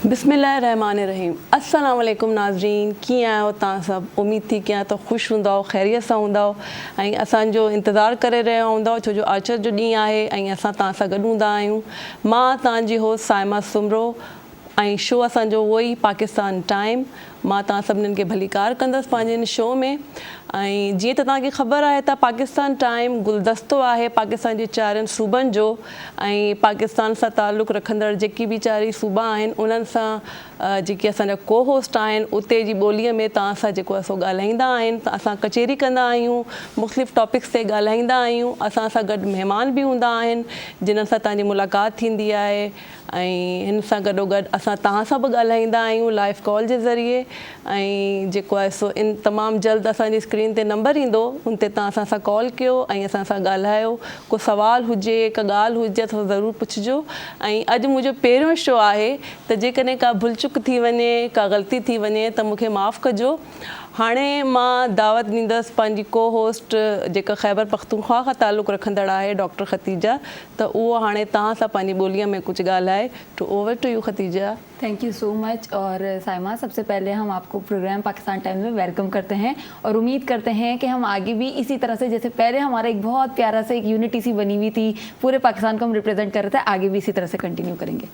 बिस्मिल्लाहिर्रहमानिर्रहीम। अस्सलाम वालेकुम नाज़रीन, कीअं आहियो तव्हां सभु? उमेद थी कयां त ख़ुशि हूंदव, ख़ैरियत सां हूंदव ऐं असांजो इंतज़ारु करे रहिया हूंदव, छो जो आचर जो ॾींहुं आहे ऐं असां तव्हां सां गॾु हूंदा आहियूं। मां तव्हांजी होस्ट साइमा सुमरो ऐं शो असांजो उहो ई पाकिस्तान टाइम। मां तव्हां सभिनीनि खे भलीकार कंदसि पंहिंजे हिन शो में। ऐं जीअं त तव्हांखे ख़बर आहे त पाकिस्तान टाइम गुलदस्तो आहे पाकिस्तान जे 4 सूबनि जो ऐं पाकिस्तान सां ताल्लुक़ु रखंदड़ जेकी बि 4 सूबा आहिनि उन्हनि सां जेके असांजा को होस्ट आहिनि उते जी ॿोलीअ में तव्हां सां जेको असां ॻाल्हाईंदा आहिनि त असां कचेरी कंदा आहियूं, मुख़्तलिफ़ टॉपिक्स ते ॻाल्हाईंदा आहियूं। असां सां गॾु महिमान बि हूंदा आहिनि जिन्हनि सां तव्हांजी मुलाक़ात थींदी आहे ऐं हिन सां गॾोगॾु असां तव्हां सां बि ॻाल्हाईंदा आहियूं लाइव कॉल जे ज़रिए। ऐं जेको आहे सो इन तमामु जल्द असांजी स्क्रीन ते नंबर ईंदो, उन ते तव्हां असां सां कॉल कयो ऐं असां सां ॻाल्हायो। को सवाल हुजे, का ॻाल्हि हुजे त ज़रूरु पुछिजो। ऐं अॼु मुंहिंजो पहिरियों शो आहे त जेकॾहिं का भुलचुक थी वञे, का ग़लती थी वञे त मूंखे माफ़ु कजो। हाणे मां दावत ॾींदसि पंहिंजी को होस्ट जेका ख़ैबर पख्तूनख्वा खां ताल्लुक़ु रखंदड़ आहे डॉक्टर ख़तीजा, त उहो हाणे तव्हां सां पंहिंजी ॿोलीअ में कुझु ॻाल्हाए। To over to you Khatija. Thank you so much. और साइमा, सबसे पहले हम आपको प्रोग्राम पाकिस्तान टाइम्स में वेलकम करते हैं और उम्मीद करते हैं कि हम आगे भी इसी तरह से, जैसे पहले हमारा एक बहुत प्यारा सा एक यूनिटी सी बनी हुई थी, पूरे पाकिस्तान को हम रिप्रेजेंट कर रहे थे, आगे भी इसी तरह से कंटिन्यू करेंगे।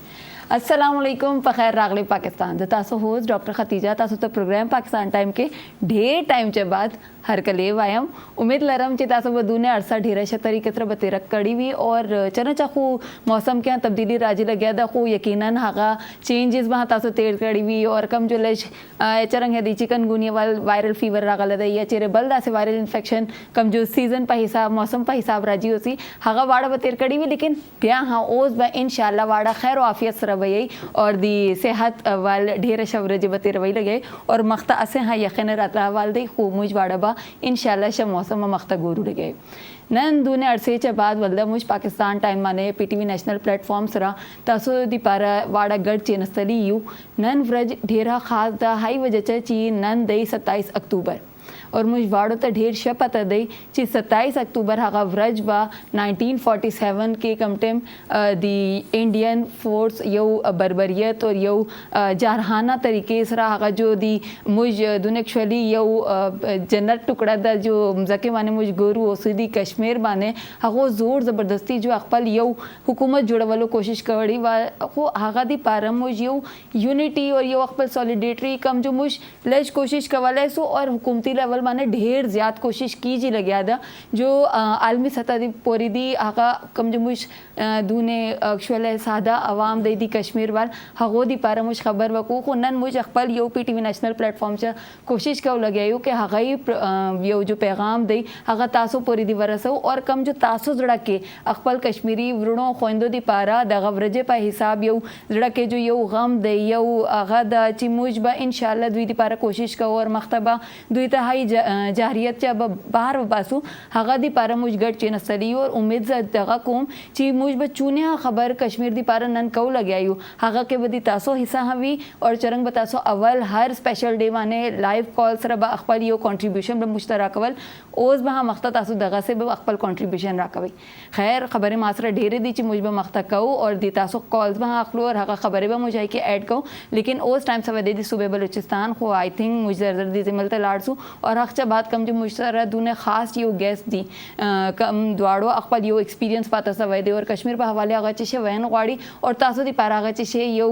अस्सलाम वालेकुम, पखैर रागले पाकिस्तान। जो तासो होस्ट डॉक्टर ख़तीजा, तासो तो प्रोग्राम पाकिस्तान टाइम के ढेर टाइम के बाद हर कलेव आयम। उम्मीद लरम चे तासो बदूने अरसा ढेर शतरी कतरा बतेरक कड़ी हुई और चना चाखू मौसम के तब्दीली राजी लग गया था खू यकीनन हागा चेंजेस वहाँ तासो तेड़ कड़ी हुई और कम जो लज चरंग है चिकन गुनिया वायरल फीवर रागा लदा या चेरे बल्दा से वायरल इन्फेक्शन कम जो सीजन पर हिसाब मौसम पर हिसाब राजी होती हागा वाड़ा बतेर कड़ी हुई। लेकिन ब्या हाँ ओस ब इंशाल्लाह वाड़ा खैर आफियत सर वही और दी सेहत वाल ढेर शवरज बतेर वही लगे और मख्ता असे हाँ यकीन रता वाल दे खूब मुझ वाड़ा बा इंशाल्लाह शब मौसम मख्ता गोरू लगे। नन दूने अरसे चे बाद वल्दा मुझ पाकिस्तान टाइम माने पीटीवी नेशनल प्लेटफॉर्म सरा तासो दी पारा वाड़ा गढ़ चेनस्तली यू नन व्रज ढेरा खास दा हाई वजह ची नन दई 27 अक्टूबर और मुझ वाड़ो तो ढेर शपत दई ची 27 अक्टूबर हागा व्रज बा 1947 के कमटेम दी इंडियन फोर्स यो बरबरियत और यो जारहाना तरीके से हागा जो दी मुझ दुनक्शली यो जन्नत टुकड़ा दा जो जके माने मुझ गोरू ओसीदी कश्मीर माने हागो जोर ज़बरदस्ती जो अकबल यो हुकूमत जुड़ा वालो कोशिश करी वा हागा दी पारम मुझ यो यूनिटी और यो अकबल सॉलिडेटरी कम जो मुझ लज कोशिश कवाले सो और हुकूमती लेवल माने ढेर ज़्यादा कोशिश की जी लगे आदा जो आलमी सतह दी पोरी दी आका कम जो मुझ दूने अक्शल सादा अवाम दे दी कश्मीर वाल हगो दी पारा मुझ खबर वकूक नन मुझ अकबल यो पीटीवी नेशनल प्लेटफॉर्म से कोशिश कर लगे यो कि हगाई यो जो पैगाम दे हगा तासो पोरी दी वरसो और कम जो तासो जड़ा के अकबल कश्मीरी वृणों खोइंदो दी पारा दगवरजे पा हिसाब यो जड़ा के जो यो गम दे यो आगा दा ची मुझ बा इंशाल्लाह दुई दी पारा कोशिश का और मख्तबा दुई तहाई जारियत चा बाहर बासू हगा दी पारा मुझ गढ़ चेन सली और उम्मीद दगा कुम ची मुझ बचूने खबर कश्मीर दी पारा नन कऊ लगे आयु हगा के बदी तासो हिस्सा हवी और चरंग बतासो अवल हर स्पेशल डे माने लाइव कॉल सर बा अकबल यो कंट्रीब्यूशन ब मुश्तरकवल ओज बहा मख्ता तासो दगा से ब अकबल कंट्रीब्यूशन राकवी खैर खबरें मासरा ढेरे दी ची मुझ ब मख्ता कऊ और दी तासो कॉल्स बहा अखलो और हगा खबरें ब मुझ के ऐड कऊ। लेकिन ओज टाइम सवेदे दी सुबह बलूचिस्तान को आई थिंक मुझ जर्दी जिमलता लाड़सू और हक़ बात कम जो मुश्तरा दूने ख़ास यो गेस्ट दी कम द्वाड़ो अकबल यो एक्सपीरियंस पाता सवेदे और कश्मीर पर हवाले आगा चिशे वैन वाड़ी और तासो दी पारा आगा चिशे यो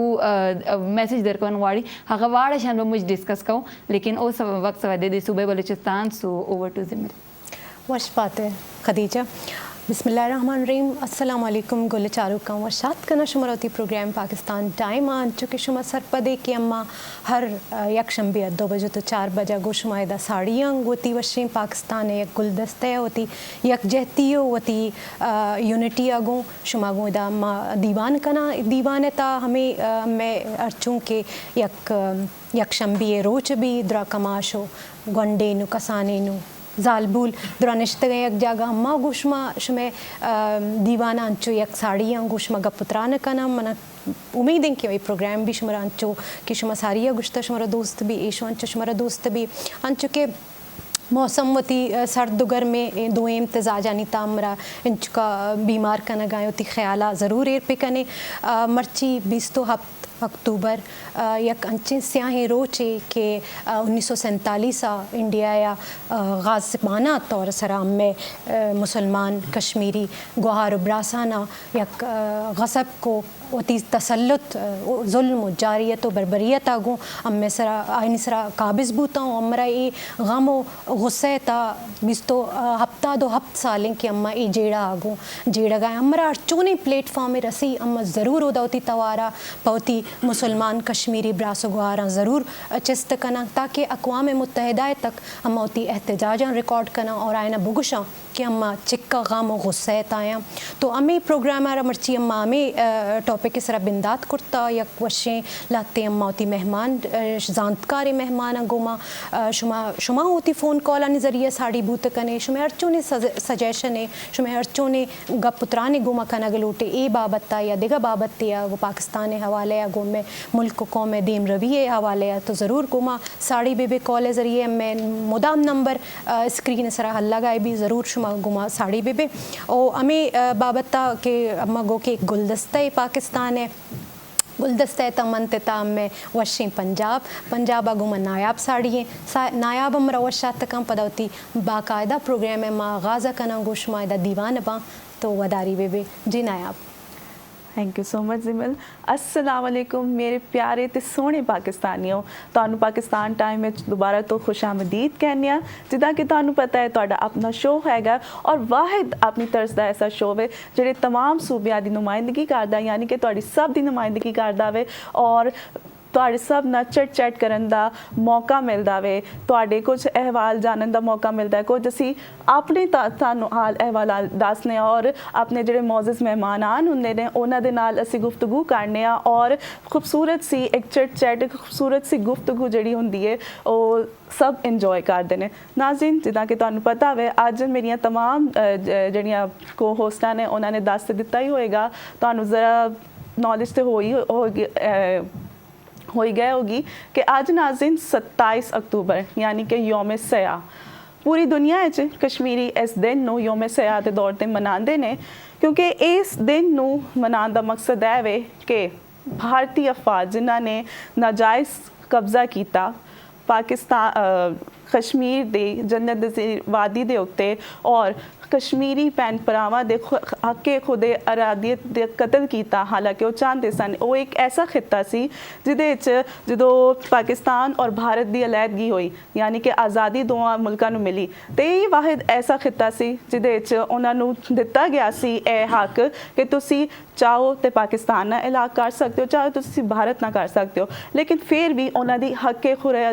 मैसेज दर कवन वाड़ी हगा वाड़ा शान मुझ डिस्कस कऊँ। लेकिन ओ वक्त सवेदे दी सुबह Balochistan. So over to Jimal. वश बात है ख़दीजा। बिस्मिल्लाहिर्रहमानिर्रहीम। अस्सलाम वालेकुम गोले चारू का वर्षात करना शुमरती प्रोग्राम पाकिस्तान टाइम आन चुके शुमा सरपदे के अम्मा हर यकशंबे 2 बजे तो 4 बजे गो शुमायदा साड़ियाँ गोती वशीं पाकिस्तान एक गुलदस्ते होती यकजहतियों होती यूनिटी अगो शुमा गो दा दीवान कना दीवान ता हमें मैं अर्चूँ के यकशंबे रोच भी द्रा कमाशो गंडे नु कसाने नु जालबुल दुरानिश्त गए एक जगह अम्मा गुशमा शुमे दीवाना अंचो एक साड़ियाँ गुशमा गपुत्रान का नाम मना उम्मीद है कि वही प्रोग्राम भी शुमरा अंचो कि शुमा सारिया गुश्ता शुमरा दोस्त भी ईशो अंचो शुमरा दोस्त भी अंचो के मौसम वती सर्द में दो इम्तजाज यानी तामरा इंचका बीमार का नगायोती ख्याला ज़रूर एर पे कने मर्ची 20 तो हफ्त अक्टूबर यक अंचे स्याही रोचे के 1947 इंडिया या गाज़िबाना तौर सराम में मुसलमान कश्मीरी गुहार ब्रासाना यक गज़ब को वती तसल्लुत जुल्म जारियत बरबरियत आगू अम्मे सरा आइनी सरा काबिज बूता हूँ अमरा ये गमो गुस्से ता बिस्तो हफ्ता दो हफ्त सालें की अम्मा ये जेड़ा आगू जेड़ा गए अमरा अर्चोने प्लेटफॉर्म में रसी अम्मा ज़रूर उदावती तवारा पवती मुसलमान कश्मीरी ब्रासो गुहारा ज़रूर चिस्त कना ताकि अक़वाम मुत्तहिदा तक अम्मा उती एहतजाजा रिकॉर्ड कना और आयना बुगशा कि अम्मा चिक्का गामो गुस्से ताया तो अम्मे प्रोग्राम आरा मर्ची अम्मा अम्मे टॉपिक इस बिंदात कुर्ता या वशें लाते अम्मा होती मेहमान जानकारी मेहमान गोमा शुमा होती फ़ोन कॉल आने ज़रिए साड़ी बूत कने शुमे अर्चों ने सजेशन है शुमे अर्चों ने गपुत्राने गोमा कना गलोटे ए बाबत या दिगा बाबत या वो पाकिस्तान हवाले या गोम में मुल्क कौम दीम रवि हवाले या तो ज़रूर गोमा साड़ी बेबे कॉल ज़रिए मैं मुदाम नंबर स्क्रीन सरा हल्ला गाए भी ज़रूर शुमा गोमा साड़ी बेबे ओ हमें बाबत्ता के अम्मा गो के गुलदस्ता पाकिस्तान है गुलदस्ते तमन ताम में वशी पंजाब अगुमा नायाब साड़ी नायाब अमरा वशा तकम पदवती बाकायदा प्रोग्राम में माँ गाज़ा कना गोशमायदा दीवान बा तो वदारी बेबे जी नायाब थैंक यू सो मच जिमल अस्सलाम वालेकुम मेरे प्यारे ते सोहने पाकिस्तानियों ਤੁਹਾਨੂੰ ਪਾਕਿਸਤਾਨ ਟਾਈਮ ਵਿੱਚ ਦੁਬਾਰਾ ਤੋਂ ਖੁਸ਼ਾਮਦੀਦ ਕਹਿੰਦੇ ਆ ਜਿੱਦਾਂ ਕਿ ਤੁਹਾਨੂੰ ਪਤਾ ਹੈ ਤੁਹਾਡਾ ਆਪਣਾ ਸ਼ੋਅ ਹੈਗਾ ਔਰ ਵਾਹਿਦ ਆਪਣੀ ਤਰਜ਼ ਦਾ ਐਸਾ ਸ਼ੋਅ ਹੈ ਜਿਹੜੇ तमाम ਸੂਬਿਆਂ ਦੀ ਨੁਮਾਇੰਦਗੀ ਕਰਦਾ ਯਾਨੀ ਕਿ ਤੁਹਾਡੀ ਸਭ ਦੀ ਨੁਮਾਇੰਦਗੀ ਕਰਦਾ ਵੇ ਔਰ ਤੁਹਾਡੇ ਸਭ ਨਾਲ ਚਿਟ ਚੈਟ ਕਰਨ ਦਾ ਮੌਕਾ ਮਿਲਦਾ ਵੇ ਤੁਹਾਡੇ ਕੁਝ ਅਹਿਵਾਲ ਜਾਣਨ ਦਾ ਮੌਕਾ ਮਿਲਦਾ ਹੈ ਕੁਝ ਅਸੀਂ ਆਪਣੇ ਤੁਹਾਨੂੰ ਹਾਲ ਅਹਿਵਾਲ ਦੱਸਨੇ ਔਰ ਆਪਣੇ ਜਿਹੜੇ ਮੌਜੂਦ ਮਹਿਮਾਨ ਹੁੰਦੇ ਨੇ ਉਹਨਾਂ ਦੇ ਨਾਲ ਅਸੀਂ ਗੁਫ਼ਤਗੂ ਕਰਨੇ ਆ ਔਰ ਖੂਬਸੂਰਤ ਸੀ ਇੱਕ ਚਿਟ ਚੈਟ ਇੱਕ ਖੂਬਸੂਰਤ ਸੀ ਗੁਫ਼ਤਗੂ ਜਿਹੜੀ ਹੁੰਦੀ ਹੈ ਉਹ ਸਭ ਇੰਜੋਏ ਕਰਦੇ ਨੇ ਨਾਜ਼ਰੀਨ ਜਿੱਦਾਂ ਕਿ ਤੁਹਾਨੂੰ ਪਤਾ ਹੋਵੇ ਅੱਜ ਮੇਰੀਆਂ तमाम ਜਿਹੜੀਆਂ ਕੋ ਹੋਸਟਾਂ ਨੇ ਉਹਨਾਂ ਨੇ ਦੱਸ ਦਿੱਤਾ ਹੀ ਹੋਏਗਾ ਤੁਹਾਨੂੰ ਜ਼ਰਾ ਨੌਲੇਜ ਤੇ हो गया होगी कि आज नाज़रीन 27 अक्तूबर यानी कि योम सया पूरी दुनिया कश्मीरी इस दिन नू योम सया के दौर पर मनाते हैं क्योंकि इस दिन नू मनाने का मकसद है वे कि भारतीय अफवाज जिन्हों ने नाजायज़ कब्जा किया पाकिस्तान कश्मीर दे जन्नत वादी दे उत्ते और कश्मीरी भैन भरावां दे हके खुदे अरादियत दे कतल किया हालांकि वो चाहते सन वो एक ऐसा खिता सी जिहदे विच जदों पाकिस्तान और भारत की अलहदगी हुई यानी कि आज़ादी दोवां मुल्कां नूं मिली तो ये वाहिद ऐसा खिता सी जिहदे विच उन्हां नूं दिता गया सी यह हक कि तुसी चाहो तो पाकिस्तान नाल इलाका कर सकते हो चाहो तो तुसी भारत नाल कर सकते हो लेकिन फिर भी उन्हां दी हके खुदे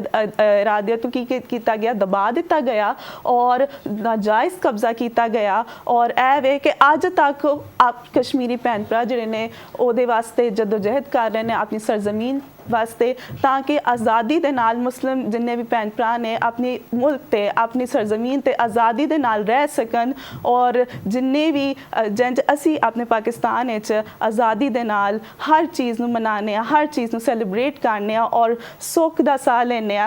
अरादियत की किया गया दबा दिता गया और नाजायज़ कब्जा किया गया और ए वे कि अज तक आप कश्मीरी भैन भरा जिहड़े ने उहदे वास्ते जदोजहद कर रहे हैं अपनी सरजमीन वास्ते ताकि आज़ादी दे नाल मुस्लिम जिन्ने भी भैन भरा ने अपने मुल्क ते अपनी सरजमीन ते आज़ादी दे नाल रह सकन और जिन्ने भी जिंज असी अपने पाकिस्तान आज़ादी दे नाल हर चीज़ नूं मनाने हर चीज़ नूं सैलीब्रेट करने और सुख दा साह लेने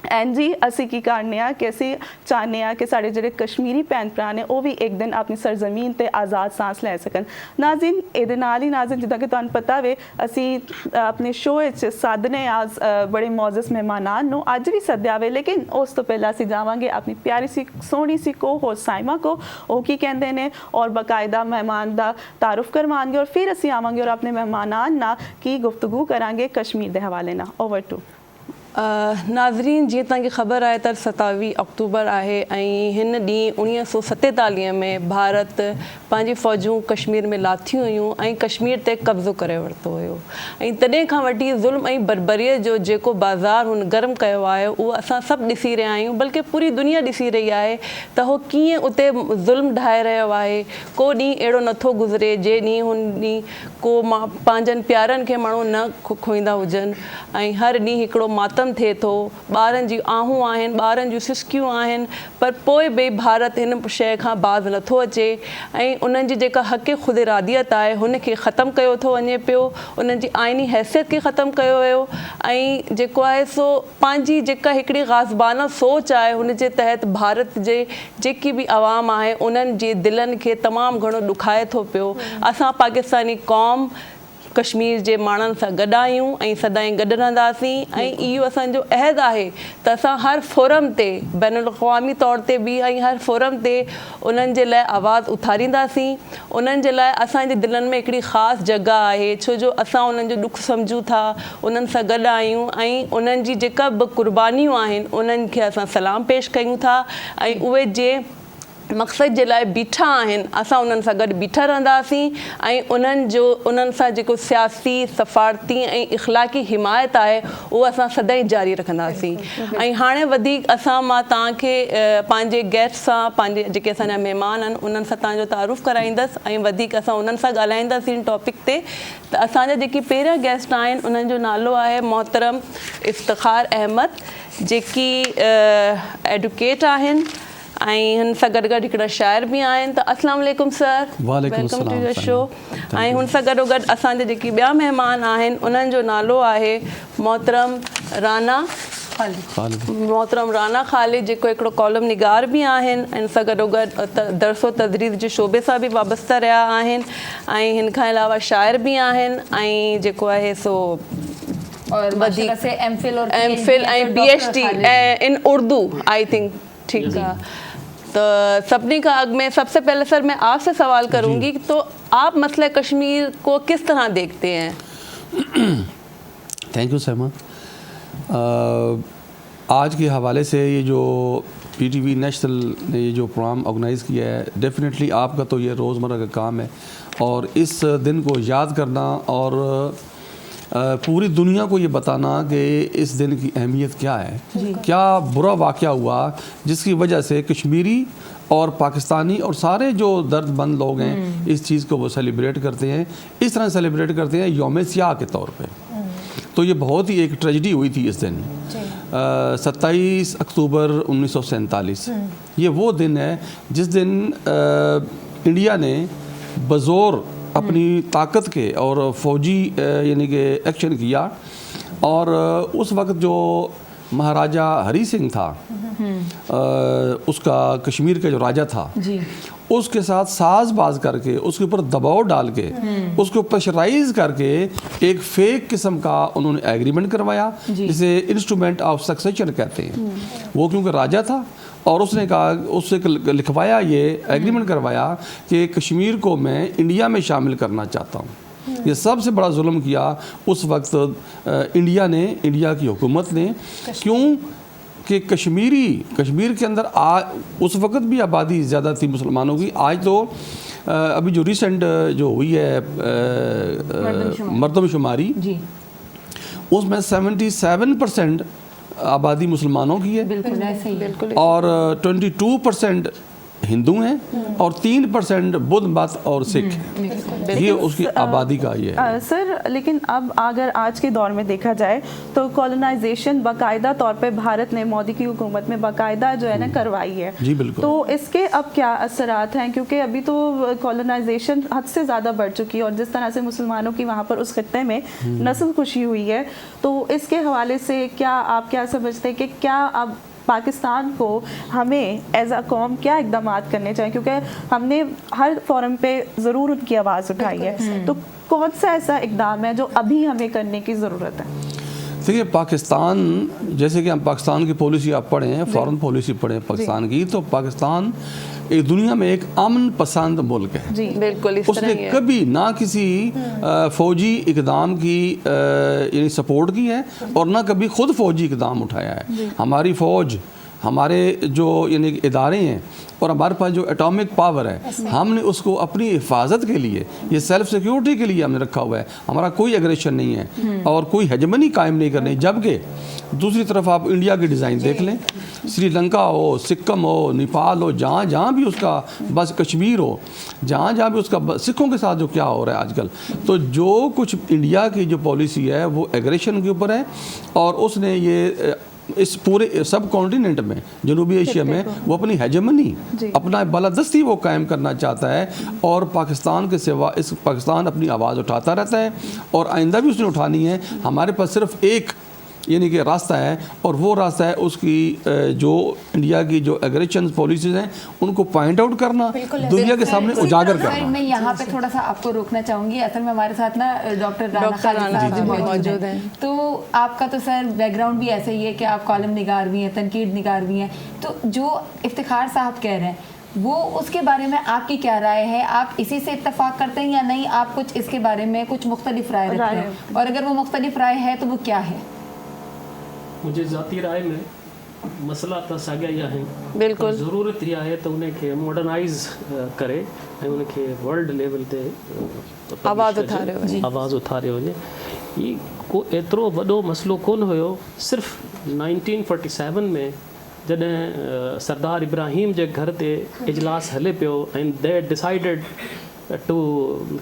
एंड जी असी की करने कि असी चाहते हैं कि साढ़े जो कश्मीरी भैन भरा ने वो भी एक दिन अपनी सरजमीन ते आज़ाद सांस लै सकन नाज़रीन ये नाल ही नाज़रीन जिदा कि तुहानूं पता वे असी अपने शोअ सदने आज बड़े मौजूद मेहमानान नूं अज भी सद्या वे लेकिन उस तो पहला असी जावांगे अपनी प्यारी सी सोहनी सी को होस्ट साइमा को वो की कहते हैं और बाकायदा मेहमान का तारुफ करवाएंगे और फिर असी आवांगे और अपने मेहमानान नाल की गुफ्तगू करांगे कश्मीर के हवाले नाल ओवर टू नाज़रीन जीअं तव्हांखे ख़बर आहे त 27 अक्टूबर आहे ऐं हिन ॾींहुं 1947 में भारत पंहिंजी फ़ौजूं कश्मीर में लाथियूं हुयूं ऐं कश्मीर ते कब्ज़ो करे वरितो हुयो ऐं तॾहिं खां वठी ज़ुल्म ऐं बर्बरीअ जो जेको बाज़ार हुन गरम कयो आहे उहो असां सभु ॾिसी रहिया आहियूं बल्कि पूरी दुनिया ॾिसी रही आहे त उहो कीअं उते ज़ुल्म ढाए रहियो आहे को ॾींहुं अहिड़ो नथो गुज़रे जे ॾींहुं हुन ॾींहुं को पंहिंजनि प्यारनि खे माण्हू न खोईंदा हुजनि ऐं हर ॾींहुं हिकिड़ो मातम थिए थो ॿारनि जी आहूं आहिनि ॿारनि जूं सिसकियूं आहिनि पर पोइ बि भारत हिन शइ खां बाज़ नथो अचे ऐं उन्हनि जी जेका हक़ ख़ुद इरादियत आहे हुनखे ख़तमु कयो थो वञे पियो उन्हनि जी आइनी हैसियत खे ख़तमु कयो वियो ऐं जेको आहे सो पंहिंजी जेका हिकिड़ी ग़ाज़बाना सोच आहे हुन जे तहत भारत जे जेकी बि आवाम आहे उन्हनि जे दिलनि खे तमामु घणो ॾुखाए थो पियो असां पाकिस्तानी क़ौम कश्मीर जे माण्हुनि सां गॾु आहियूं ऐं सदाईं गॾु रहंदासीं ऐं इहो असांजो अहदु आहे त असां हर फोरम ते बैन अल-अक़वामी तौर ते बि ऐं हर फोरम ते उन्हनि जे लाइ आवाज़ु उथारींदासीं। उन्हनि जे लाइ असांजे दिलनि में हिकिड़ी ख़ासि जॻह आहे, छो जो असां उन्हनि जो ॾुखु सम्झूं था, उन्हनि सां गॾु आहियूं ऐं उन्हनि जी जेका बि कुर्बानियूं आहिनि उन्हनि खे असां सलाम पेश कयूं था ऐं उहे जे मक़सद जे लाइ बीठा आहिनि असां उन्हनि सां गॾु बीठा रहंदासीं ऐं उन्हनि सां जेको सियासी सफ़ारती ऐं इख़लाक़ी हिमायत आहे उहो असां सदाईं जारी रखंदासीं। ऐं हाणे वधीक मां तव्हांखे पंहिंजे गेस्ट सां, पंहिंजे जेके असांजा महिमान आहिनि उन्हनि सां तव्हांजो तारुफ़ कराईंदसि ऐं वधीक असां उन्हनि सां ॻाल्हाईंदासीं इन टॉपिक ते। त असांजा जेके पहिरियां गेस्ट आहिनि उन्हनि जो नालो आहे मोहतरम इफ़्तिख़ार अहमद, जेकी एडवोकेट आहिनि ऐं हुन सां गॾु गॾु हिकिड़ा शाइर बि आहिनि। त अस्सलाम वालेकुम sir, welcome to your show. ऐं हुन सां गॾो गॾु असांजा जेके ॿिया महिमान आहिनि उन्हनि जो नालो आहे मोहतरम राना ख़ालिद, जेको हिकिड़ो कॉलम निगार बि आहिनि ऐं हिन सां गॾो गॾु दरसो तदरीस जे शोबे सां बि वाबस्ता रहिया आहिनि ऐं हिन खां अलावा शाइर बि आहिनि ऐं जेको आहे सो और वधीक से एमफिल ऐं PhD in Urdu I think. ठीक है, तो सबने का अग में सबसे पहले सर मैं आपसे सवाल करूंगी तो आप मसला कश्मीर को किस तरह देखते हैं? थैंक यू सैमा। आज के हवाले से ये जो PTV नेशनल ने ये जो प्रोग्राम ऑर्गेनाइज़ किया है, डेफिनेटली आपका तो ये रोज़मर्रा का काम है और इस दिन को याद करना और पूरी दुनिया को ये बताना कि इस दिन की अहमियत क्या है, क्या बुरा वाक़या हुआ जिसकी वजह से कश्मीरी और पाकिस्तानी और सारे जो दर्दमंद लोग हैं इस चीज़ को वो सेलिब्रेट करते हैं, इस तरह सेलिब्रेट करते हैं यौम सियाह के तौर पे। तो ये बहुत ही एक ट्रेजेडी हुई थी इस दिन, 27 अक्टूबर 1947। ये वो दिन है जिस दिन इंडिया ने बज़ोर अपनी ताकत के और फ़ौजी यानी कि एक्शन किया और उस वक्त जो महाराजा हरी सिंह था उसका कश्मीर का जो राजा था जी, उसके साथ साज़बाज़ करके उसके ऊपर दबाव डाल के उसको प्रेशराइज करके एक फेक किस्म का उन्होंने एग्रीमेंट करवाया जिसे इंस्ट्रूमेंट ऑफ सक्सेशन कहते हैं। वो क्योंकि राजा था और उसने कहा, उससे लिखवाया, ये एग्रीमेंट करवाया कि कश्मीर को मैं इंडिया में शामिल करना चाहता हूँ। ये सबसे बड़ा जुल्म किया उस वक्त इंडिया की हुकूमत ने। क्यों कि कश्मीर के अंदर उस वक्त भी आबादी ज़्यादा थी मुसलमानों की। आज तो अभी जो रिसेंट जो हुई है मरदमशुमारी, उसमें 77% आबादी मुसलमानों की है, बिल्कुल ऐसे ही, बिल्कुल। और 22% हिंदू हैं और 3% बुद्ध मत और सिख हैं। ये उसकी आबादी का ये है। सर, लेकिन अब अगर आज के दौर में देखा जाए तो कॉलोनाइजेशन बाकायदा तौर पे भारत ने मोदी की हुकूमत में बाकायदा जो है ना करवाई है। जी बिल्कुल। तो इसके अब क्या असरात हैं, क्योंकि अभी तो कॉलोनाइजेशन हद से ज़्यादा बढ़ चुकी है और जिस तरह से मुसलमानों की वहाँ पर उस खत्ते में नस्ल खुशी हुई है, तो इसके हवाले से क्या आप क्या समझते हैं कि क्या अब पाकिस्तान को हमें एज अ कौम क्या इकदाम करने चाहिए, क्योंकि हमने हर फोरम पे ज़रूर उनकी आवाज़ उठाई है, तो कौन सा ऐसा इकदाम है जो अभी हमें करने की ज़रूरत है? देखिए, पाकिस्तान, जैसे कि हम पाकिस्तान की पॉलिसी आप पढ़े हैं, फॉरेन पॉलिसी पढ़े हैं पाकिस्तान की, तो पाकिस्तान एक दुनिया में एक अमन पसंद मुल्क है। जी बिल्कुल। उसने कभी ना किसी फौजी इकदाम की यानी सपोर्ट की है और ना कभी खुद फौजी इकदाम उठाया है। हमारी फ़ौज, हमारे जो यानी इदारे हैं और हमारे पास जो एटॉमिक पावर है, हमने उसको अपनी हिफाजत के लिए, ये सेल्फ सिक्योरिटी के लिए हमने रखा हुआ है। हमारा कोई एग्रेशन नहीं है और कोई हेजमनी कायम नहीं करनी। जबकि दूसरी तरफ आप इंडिया की डिज़ाइन देख लें, श्रीलंका हो, सिक्किम हो, नेपाल हो, जहाँ जहाँ भी उसका बस कश्मीर हो, जहाँ जहाँ भी उसका सिखों के साथ जो क्या हो रहा है आजकल, तो जो कुछ इंडिया की जो पॉलिसी है वो एग्रेशन के ऊपर है और उसने ये इस पूरे सब कॉन्टिनेंट में, जनूबी एशिया में, वो अपनी हेजमनी, अपना बालादस्ती वो कायम करना चाहता है और पाकिस्तान के सिवा पाकिस्तान अपनी आवाज़ उठाता रहता है और आइंदा भी उसने उठानी है। हमारे पास सिर्फ एक यानी कि रास्ता है, और वो रास्ता है उसकी जो इंडिया की जो एग्रेशन पॉलिसीज़ हैं उनको पॉइंट आउट करना, दुनिया के सामने उजागर सर, करना। मैं यहाँ पे थोड़ा सा आपको रोकना चाहूँगी। असल में हमारे साथ ना डॉक्टर राना साहब जी मौजूद हैं। तो आपका तो सर बैकग्राउंड भी ऐसा ही है कि आप कॉलम निगार भी हैं, तनकीद निगार भी हैं। तो जो इफ्तिखार साहब कह रहे हैं वो उसके बारे में आपकी क्या राय है? आप इसी से इत्तेफाक करते हैं या नहीं, आप कुछ इसके बारे में कुछ मुख्तलिफ राय रखते हैं? और अगर वो मुख्तलिफ राय है तो वो क्या है? मुझे ज़ाती राय में मसला त साॻिया ई आहिनि। बिल्कुल। ज़रूरत इहा आहे त उनखे मॉडर्नाइज़ करे ऐं उनखे वर्ल्ड लेवल ते आवाज़ उथारियो वञे। आवाज़ उथारियो वञे। ही को एतिरो वॾो मसइलो कोन हुयो। सिर्फ़ु 1947 में जॾहिं सरदार इब्राहिम जे घर ते इजलास हले पियो and they decided to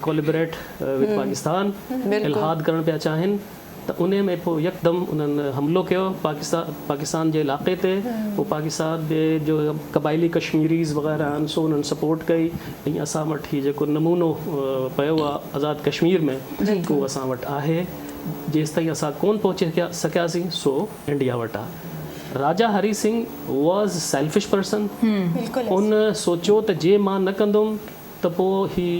collaborate with Pakistan, इल्हाद करणु पिया चाहिनि, त उन में पोइ यकदमि उन्हनि हमिलो कयो पाकिस्तान जे इलाइक़े ते। पोइ पाकिस्तान जे जो क़बाइली कश्मीरीज़ वग़ैरह आहिनि सो उन्हनि सपोर्ट कई। ऐं असां वटि ही जेको नमूनो पियो आहे आज़ाद कश्मीर में उहो असां वटि आहे। जेसि ताईं असां कोन पहुची सकियासीं सो इंडिया वटि आहे। राजा Hari Singh was selfish person. उन सोचियो त जे मां न कंदुमि त पोइ ही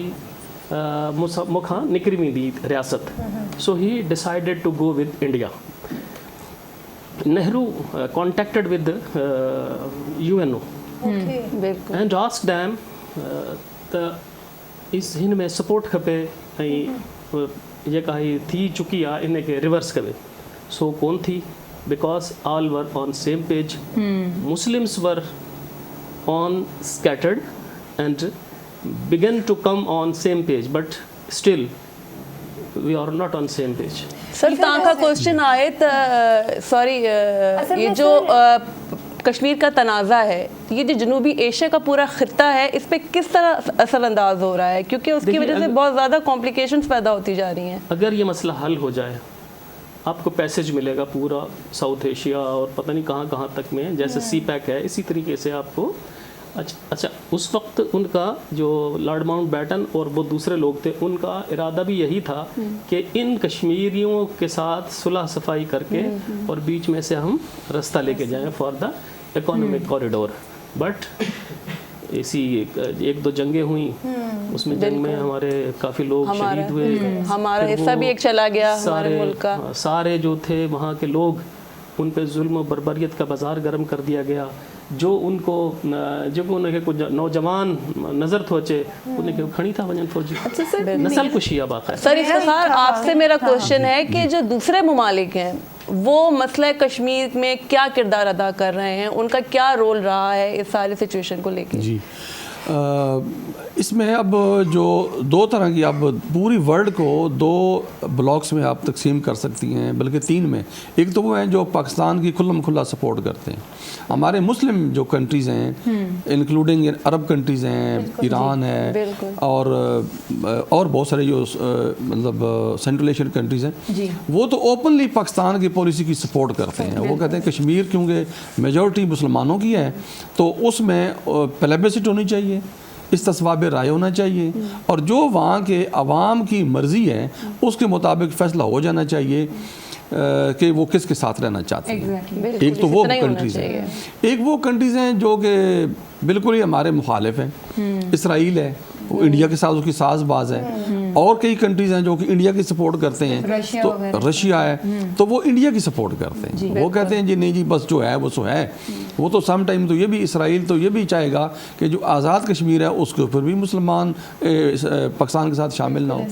मूंखां निकिरी वेंदी रियासत। So he decided to go with India. Nehru contacted with UNO and asked them त इस हिन में सपोर्ट खपे ऐं जेका ही थी चुकी आहे इन खे रिवर्स करे। सो कोन थी, because all were on same page. Muslims were on scattered and began to come on same page, but still we are not on same page. Sir तव्हांखां क्वेश्चन आहे त सॉरी ये जो कश्मीर का तनाज़ा है, ये जो जनूबी एशिया का पूरा खित्ता है, इस पे किस तरह असरअंदाज हो रहा है? क्योंकि उसकी वजह से बहुत ज़्यादा कॉम्प्लिकेशंस पैदा होती जा रही हैं। अगर ये मसला हल हो जाए आपको पैसेज मिलेगा पूरा साउथ एशिया और पता नहीं कहाँ कहाँ तक में, जैसे CPEC है इसी तरीके से आपको। अच्छा उस वक्त उनका जो लॉर्ड माउंट बैटन और वो दूसरे लोग थे, उनका इरादा भी यही था कि इन कश्मीरियों के साथ सुलह सफाई करके और बीच में से हम रास्ता लेके जाएं for the economic corridor. But ऐसी एक दो जंगें हुई, उसमें जंग में हमारे काफ़ी लोग शहीद हुए, हमारा हिस्सा भी एक चला गया हमारे मुल्क का। सारे जो थे वहाँ के लोग, उन पे जुल्म और बर्बरियत का बाज़ार गर्म कर दिया गया। जो उनको जेको उनखे कुछ नौजवान नज़र थो अचे उनखे खणी था वञनि फौजी। नस्ल कुशी आहे बाक़ायदा। सर इफ्तिखार आपसे मेरा क्वेश्चन है कि जो दूसरे ममालिक हैं वो मसला कश्मीर में क्या किरदार अदा कर रहे हैं, उनका क्या रोल रहा है इस सारी सिचुएशन को लेकर? जी इसमें अब जो दो तरह की, अब पूरी वर्ल्ड को दो ब्लॉक्स में आप तकसीम कर सकती हैं, बल्कि तीन में। एक तो वो हैं जो पाकिस्तान की खुल्लम खुल्ला सपोर्ट करते हैं, हमारे मुस्लिम जो कंट्रीज़ हैं इंक्लूडिंग अरब कंट्रीज़ हैं, ईरान है और बहुत सारे जो मतलब सेंट्रल एशियन कंट्रीज़ हैं, वो तो ओपनली पाकिस्तान की पॉलिसी की सपोर्ट करते हैं। वो कहते हैं कश्मीर क्योंकि मेजॉरिटी मुसलमानों की है तो उसमें प्लेबिसिट होनी चाहिए, इस्तिस्वाब राय होना चाहिए, और जो वहाँ के अवाम की मर्ज़ी है उसके मुताबिक फ़ैसला हो जाना चाहिए कि वो किसके साथ रहना चाहते हैं। एक तो वो कंट्रीज़ हैं, एक वो कंट्रीज़ हैं जो कि बिल्कुल ही हमारे मुखालिफ हैं। इसराइल है, वो इंडिया के साथ उसकी साज़बाज है, और कई कंट्रीज़ हैं जो कि इंडिया की सपोर्ट करते हैं। तो रशिया है तो वो इंडिया की सपोर्ट करते हैं। वो कहते हैं जी नहीं जी बस जो है वो सो है। वो तो सम टाइम तो ये भी इसराइल तो ये भी चाहेगा कि जो आज़ाद कश्मीर है उसके ऊपर भी मुसलमान पाकिस्तान के साथ शामिल ना हो।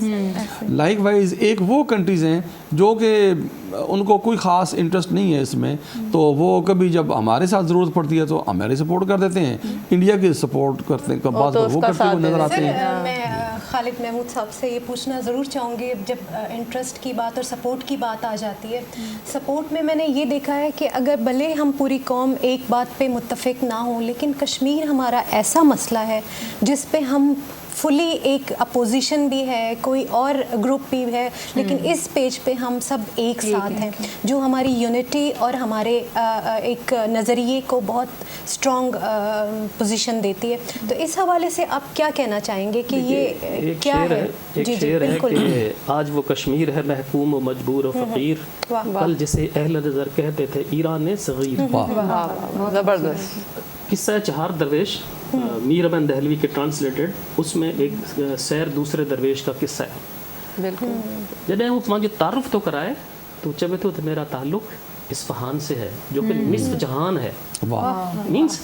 लाइक वाइज एक वो कंट्रीज़ हैं जो कि उनको कोई ख़ास इंटरेस्ट नहीं है इसमें, तो वो कभी जब हमारे साथ ज़रूरत पड़ती है तो हमारे सपोर्ट कर देते हैं, इंडिया की सपोर्ट करते हैं, वो करते हुए नज़र आते हैं। मैं खालिद महमूद साहब से ये पूछना ज़रूर चाहूँगी, जब इंटरेस्ट की बात और सपोर्ट की बात आ जाती है, सपोर्ट में मैंने ये देखा है कि अगर भले हम पूरी कौम एक बात पे मुत्तफ़िक ना हो, लेकिन कश्मीर हमारा ऐसा मसला है जिस पे हम फुली एक अपोजिशन भी है, कोई और ग्रुप भी है, लेकिन इस पेज पे हम सब एक साथ हैं, जो हमारी यूनिटी और हमारे एक नज़रिए को बहुत स्ट्रॉन्ग पोजीशन देती है। तो इस हवाले से आप क्या कहना चाहेंगे कि ये एक क्या शेर है? है, एक शेर है कि आज वो कश्मीर है महकूम व मजबूर व फ़कीर, कल जिसे अहल नज़र कहते थे ईरान सगीर। ज़बरदस्त। किस्सा चहार दरवेश मीर अमन दहलवी के ट्रांसलेटेड, उसमें एक सैर दूसरे दरवेश का किस्सा है। बिल्कुल। जॾहिं हू मुंहिंजो तारुफ़ तो कराए तो चवे तो मेरा ताल्लुक़ इस्फहान से है जो कि निस्फ जहान है। मीन्स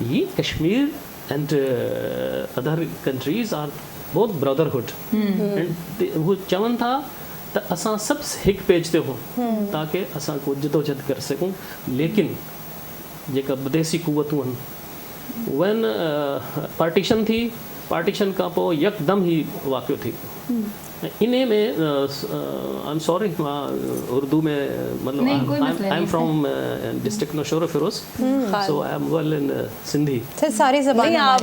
ये Kashmir and other countries are both brotherhood and हू चवनि था त असां सभु हिकु पेज ते हों ताकि असां को जदोजहद करे सघूं। लेकिन जेका विदेशी क़ुवतूं आहिनि वन पार्टीशन थी, पार्टीशन खां पोइ यकदमि ई वाक़ियो थी इन में आई एम सॉरी मां उर्दू में मतलब I am from district Naushera Feroz, so I am well in Sindhi. Sir सारी नहीं, ज़बान आप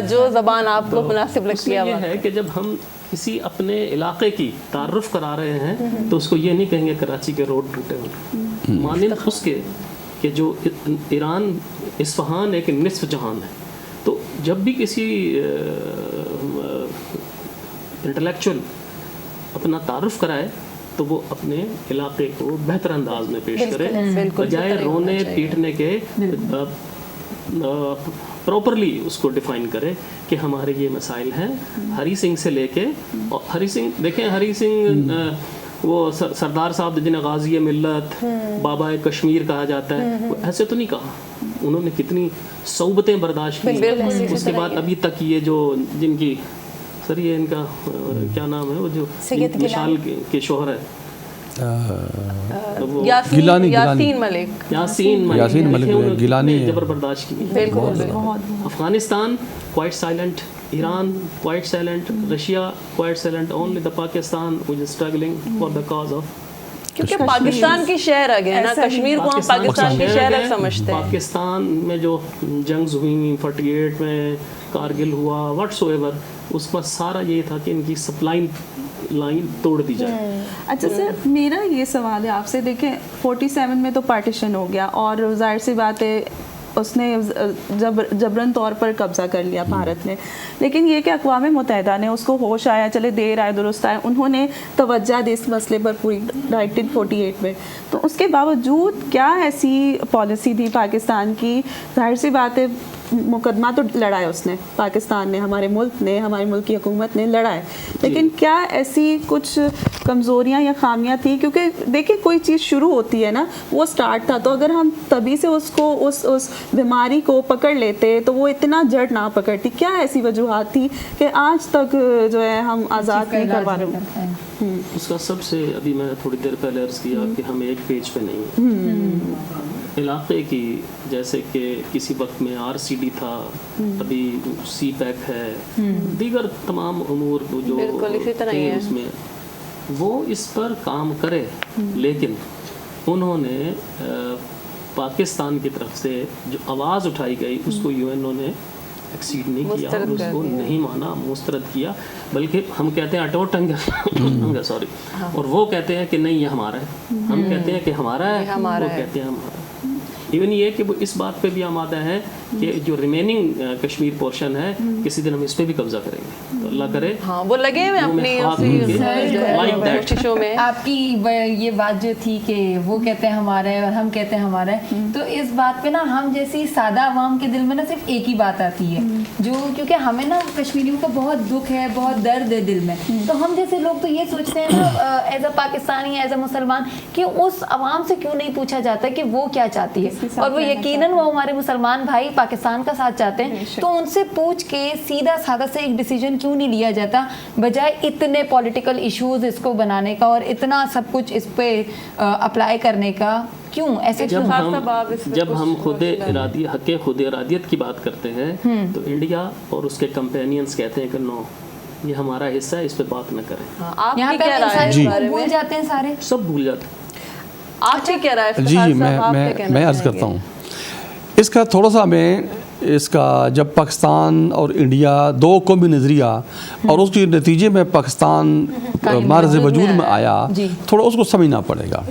जो ज़बान आपको मुनासिब लगती है ये है कि जब हम किसी अपने इलाके की तारुफ करा रहे हैं तो उसको ये नहीं कहेंगे कराची के रोड टूटे हुए, मानिंद उसके कि जो ईरान इस्फहान एक निस्फ जहान है। तो जब भी किसी इंटेलेक्चुअल अपना तारुफ कराए तो वो अपने इलाके को बेहतर अंदाज में पेश करे, बजाय रोने पीटने के प्रॉपरली उसको डिफ़ाइन करे कि हमारे ये मसाइल हैं। हरी सिंह से लेके, और हरी सिंह देखें, हरी सिंह वो सरदार साहब जिन्हें गाजी मिल्लत, बाबा कश्मीर कहा जाता है, वो ऐसे तो नहीं कहा। उन्होंने कितनी सौबतें बर्दाश्त की। उसके बाद अभी तक ये जो जिनकी सर ये इनका क्या नाम है वो जो मिसाल के शोहर है यासीन मलिक गिलानी जबर बर्दाश्त की। Afghanistan quite silent, Iran quite silent, Russia quite silent, only the Pakistan which is struggling for the cause of, क्योंकि पाकिस्तान की शहर आ गया ना, कश्मीर को हम पाकिस्तान की शहर समझते हैं। पाकिस्तान में जो जंग हुई 48 में, कारगिल हुआ, व्हाट्सएवर, उसका सारा ये था कि इनकी सप्लाई लाइन तोड़ दी जाए। अच्छा सर, मेरा ये सवाल है आपसे, देखें 47 में तो पार्टीशन हो गया और जाहिर सी बात है उसने जबरन तौर पर कब्ज़ा कर लिया भारत ने, लेकिन ये कि अक़वाम मुत्तहिदा ने उसको होश आया, चले देर आए दुरुस्त आए, उन्होंने तवज्जो दी इस मसले पर पूरी 1948 में। तो उसके बावजूद क्या ऐसी पॉलिसी थी पाकिस्तान की? जाहिर सी बात है मुकदमा तो लड़ा है उसने, पाकिस्तान ने, हमारे मुल्क ने, हमारे मुल्क की हुकूमत ने लड़ा है, लेकिन क्या ऐसी कुछ कमज़ोरियाँ या खामियाँ थी? क्योंकि देखिए कोई चीज़ शुरू होती है ना, वो स्टार्ट था, तो अगर हम तभी से उसको उस बीमारी को पकड़ लेते तो वो इतना जड़ ना पकड़ती। क्या ऐसी वजूहात थी कि आज तक जो है हम आज़ाद नहीं करवा रहे हैं? उसका सबसे, अभी मैं थोड़ी देर पहले अर्ज़ किया कि हम एक पेज पे नहीं हैं। इलाके की, जैसे कि किसी वक्त में RCD था, अभी CPEC है, दीगर तमाम उमूर जो इसी तरह ही है उसमें, वो इस पर काम करे, लेकिन उन्होंने पाकिस्तान की तरफ से जो आवाज़ उठाई गई उसको UNO ने एक्सीड नहीं किया और उसको नहीं माना, मुस्तरद किया, बल्कि हम कहते हैं अटो टंगा सॉरी, और वो कहते हैं कि नहीं ये हमारा है, हम कहते हैं कि हमारा है, वो कहते हैं हमारा। इवन ये कि वो इस बात पे भी आमादा है कि जो रिमेनिंग कश्मीर पोर्शन है किसी दिन हम इस पे भी कब्जा करेंगे, तो अल्लाह करे। हाँ, वो लगे हुए अपनी कोशिशों में। आपकी ये बात जो थी कि वो कहते हैं हमारा है और हम कहते हैं हमारा है, तो इस बात पे ना हम जैसी सादा आवाम के दिल में ना सिर्फ एक ही बात आती है, जो क्योंकि हमें ना कश्मीरियों का बहुत दुख है, बहुत दर्द है दिल में, तो हम जैसे लोग तो ये सोचते हैं ना as a Pakistani, as a मुसलमान, कि उस आवाम से क्यों नहीं पूछा जाता कि वो क्या चाहती है, और वो यकीनन वो हमारे मुसलमान भाई पाकिस्तान का साथ चाहते हैं, तो उनसे पूछ के सीधा साधा से एक डिसीजन क्यों नहीं लिया जाता, बजाय इतने पॉलिटिकल इश्यूज इसको बनाने का और इतना सब कुछ इस पे अप्लाई करने का। क्यों ऐसे? जब हम हक़ खुद इरादियत की बात करते हैं तो इंडिया और उसके कंपेनियंस कहते हैं कि नो, ये हमारा हिस्सा है, इस पे बात न करें। यहाँ पे भूल जाते हैं, सारे सब भूल जाते हैं। आप क्या कह रहा है? जी मैं अर्ज़ करता हूँ, इसका थोड़ा सा मैं اس کا جب پاکستان اور انڈیا دو قومی نظریہ اور اس کے نتیجے میں پاکستان مارز وجود میں آیا, تھوڑا اس کو سمجھنا پڑے گا.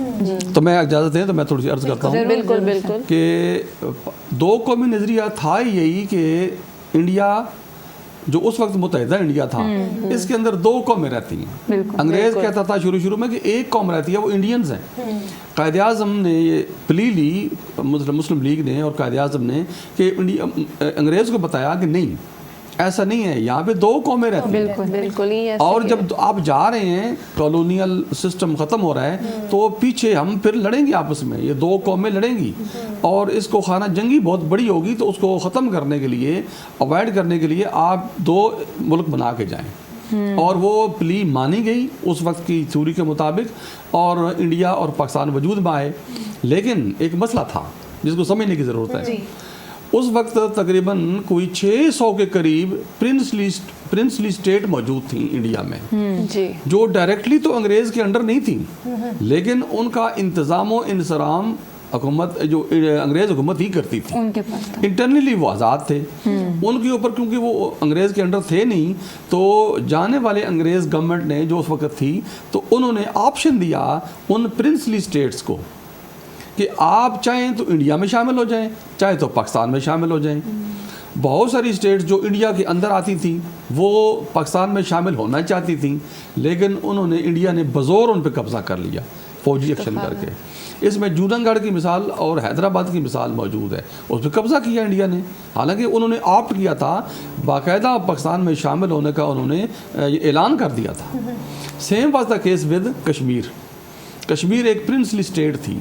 تو میں اجازت دیں تو میں تھوڑی سی عرض کرتا ہوں بالکل بالکل کہ دو قومی نظریہ تھا یہی کہ انڈیا جو اس وقت متحدہ انڈیا تھا, اس کے اندر دو قومیں رہتی ہیں. انگریز کہتا تھا شروع میں کہ ایک قوم رہتی ہے, وہ انڈینز ہیں. قائد اعظم نے یہ پلی لی, مسلم لیگ نے اور قائد اعظم نے, کہ انگریز کو بتایا کہ نہیں ایسا نہیں ہے, یہاں پہ دو قومیں رہتی ہیں. بالکل ہی اور جب آپ جا رہے ہیں, کالونیل سسٹم ختم ہو رہا ہے, تو پیچھے ہم پھر لڑیں گے آپس میں, یہ دو قومیں لڑیں گی اور اس کو خانہ جنگی بہت بڑی ہوگی. تو اس کو ختم کرنے کے لیے, اوائڈ کرنے کے لیے آپ دو ملک بنا کے جائیں. اور وہ پلی مانی گئی اس وقت کی تھیوری کے مطابق, اور انڈیا اور پاکستان وجود میں آئے. لیکن ایک مسئلہ تھا جس کو سمجھنے کی ضرورت ہے. اس وقت تقریباً کوئی 600 کے قریب پرنسلی اسٹیٹ موجود تھیں انڈیا میں, جو ڈائریکٹلی تو انگریز کے انڈر نہیں تھیں, لیکن ان کا انتظام و انصرام حکومت جو انگریز حکومت ہی کرتی تھی. انٹرنلی وہ آزاد تھے. ان کے اوپر کیونکہ وہ انگریز کے انڈر تھے نہیں, تو جانے والے انگریز گورنمنٹ نے جو اس وقت تھی, تو انہوں نے آپشن دیا ان پرنسلی اسٹیٹس کو کہ آپ چاہیں تو انڈیا میں شامل ہو جائیں, چاہے تو پاکستان میں شامل ہو جائیں. بہت ساری اسٹیٹس جو انڈیا کے اندر آتی تھیں وہ پاکستان میں شامل ہونا چاہتی تھیں, لیکن انہوں نے, انڈیا نے بزور ان پہ قبضہ کر لیا فوجی ایکشن کر کے. اس میں جونن گڑھ کی مثال اور حیدرآباد کی مثال موجود ہے, اس پہ قبضہ کیا انڈیا نے. حالانکہ انہوں نے آپٹ کیا تھا, باقاعدہ پاکستان میں شامل ہونے کا انہوں نے اعلان کر دیا تھا. Same was the case with Kashmir. Kashmir ایک پرنسلی اسٹیٹ تھی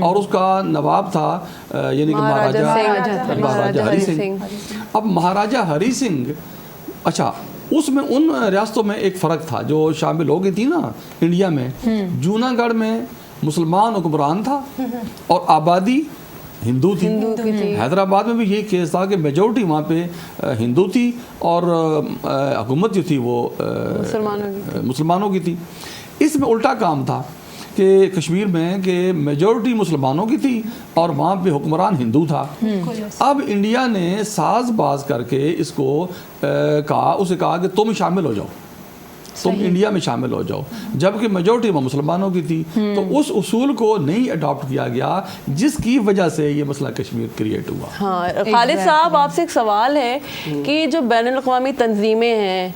اور اس کا نواب تھا یعنی کہ مہاراجہ ہری سنگھ. اب مہاراجہ ہری سنگھ, اچھا اس میں ان ریاستوں میں ایک فرق تھا جو شامل ہو گئی تھی نا انڈیا میں. جونن گڑھ میں مسلمان حکمران تھا اور آبادی ہندو تھی. حیدرآباد میں بھی یہی کیس تھا کہ میجورٹی وہاں پہ ہندو تھی اور حکومت جو تھی وہ مسلمانوں کی تھی. اس میں الٹا کام تھا کہ کشمیر میں کہ میجورٹی مسلمانوں کی تھی اور وہاں پہ حکمران ہندو تھا. اب انڈیا نے ساز باز کر کے اس کو کہا کہ تم شامل ہو جاؤ, تم انڈیا میں شامل ہو جاؤ, جبکہ میجورٹی وہ مسلمانوں کی تھی. تو اس اصول کو نہیں اڈاپٹ کیا گیا, جس کی وجہ سے یہ مسئلہ کشمیر کریٹ ہوا. ہاں خالد صاحب, آپ سے ایک سوال ہے کہ جو بین الاقوامی تنظیمیں ہیں,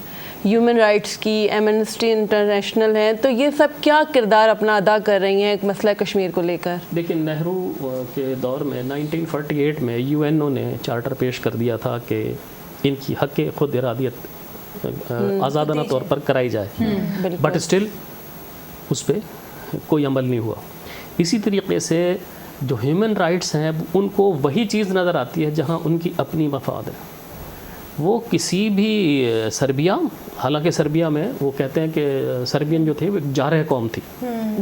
ہیومن رائٹس کی, ایمنسٹی انٹرنیشنل ہیں, تو یہ سب کیا کردار اپنا ادا کر رہی ہیں مسئلہ کشمیر کو لے کر؟ دیکھیں, نہرو کے دور میں 1948 میں UN نے چارٹر پیش کر دیا تھا کہ ان کی حق خود ارادیت آزادانہ طور پر کرائی جائے, بٹ اسٹل اس پہ کوئی عمل نہیں ہوا. اسی طریقے سے جو ہیومن رائٹس ہیں ان کو وہی چیز نظر آتی ہے جہاں ان کی اپنی مفاد ہے. وہ کسی بھی سربیا, حالانکہ سربیا میں وہ کہتے ہیں کہ سربین جو تھے وہ ایک جارح قوم تھی,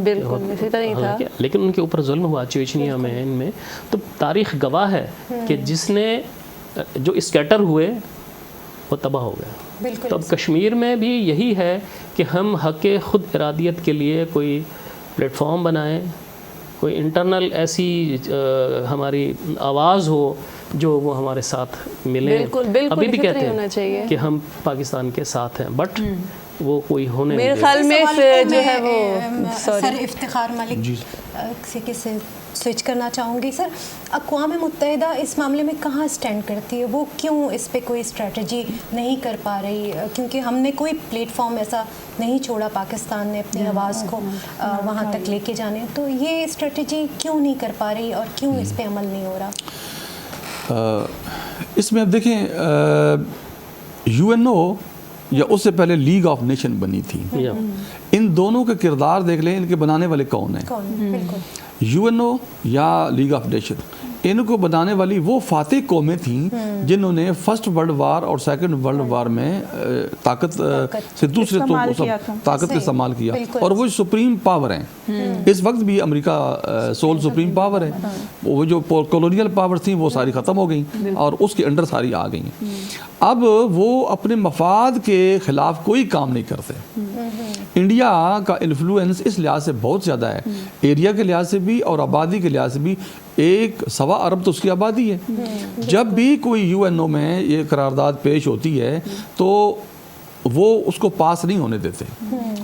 بالکل اسی طرح تھا, لیکن ان کے اوپر ظلم ہوا چیچنیا میں, ان میں. تو تاریخ گواہ ہے کہ جس نے جو اسکیٹر ہوئے وہ تباہ ہو گئے. تو اب کشمیر میں بھی یہی ہے کہ ہم حق خود ارادیت کے لیے کوئی پلیٹ فارم بنائیں, کوئی انٹرنل ایسی ہماری آواز ہو جو وہ ہمارے ساتھ ملیں. ابھی بھی کہتے ہیں کہ ہم پاکستان کے ساتھ ہیں, بٹ وہ کوئی ہونے میرے خیال میں جو ہے وہ سر افتخار ملک سے سوئچ کرنا چاہوں گی. سر, اقوام متحدہ اس معاملے میں کہاں سٹینڈ کرتی ہے؟ وہ کیوں اس پہ کوئی اسٹریٹجی نہیں کر پا رہی؟ کیونکہ ہم نے کوئی پلیٹ فارم ایسا نہیں چھوڑا پاکستان نے اپنی آواز کو وہاں تک لے کے جانے, تو یہ اسٹریٹجی کیوں نہیں کر پا رہی اور کیوں اس پہ عمل نہیں ہو رہا؟ اس میں اب دیکھیں, UNO یا اس سے پہلے لیگ آف نیشن بنی تھی. ان دونوں کے کردار دیکھ لیں, ان کے بنانے والے کون ہیں. UNO یا لیگ آف نیشن, ان کو بنانے والی وہ فاتح قومیں تھیں جنہوں نے فرسٹ ورلڈ وار اور سیکنڈ ورلڈ وار میں طاقت سے دوسرے طاقت کا استعمال کیا, اور وہ سپریم پاور ہیں. اس وقت بھی امریکہ سول سپریم پاور ہے. وہ جو کولونیل پاور تھیں وہ ساری ختم ہو گئیں اور اس کے انڈر ساری آ گئیں. اب وہ اپنے مفاد کے خلاف کوئی کام نہیں کرتے. انڈیا کا انفلوئنس اس لحاظ سے بہت زیادہ ہے, ایریا کے لحاظ سے بھی اور آبادی کے لحاظ سے بھی. 1.25 ارب تو اس کی آبادی ہے. جب بھی کوئی UNO میں یہ قرارداد پیش ہوتی ہے تو وہ اس کو پاس نہیں ہونے دیتے.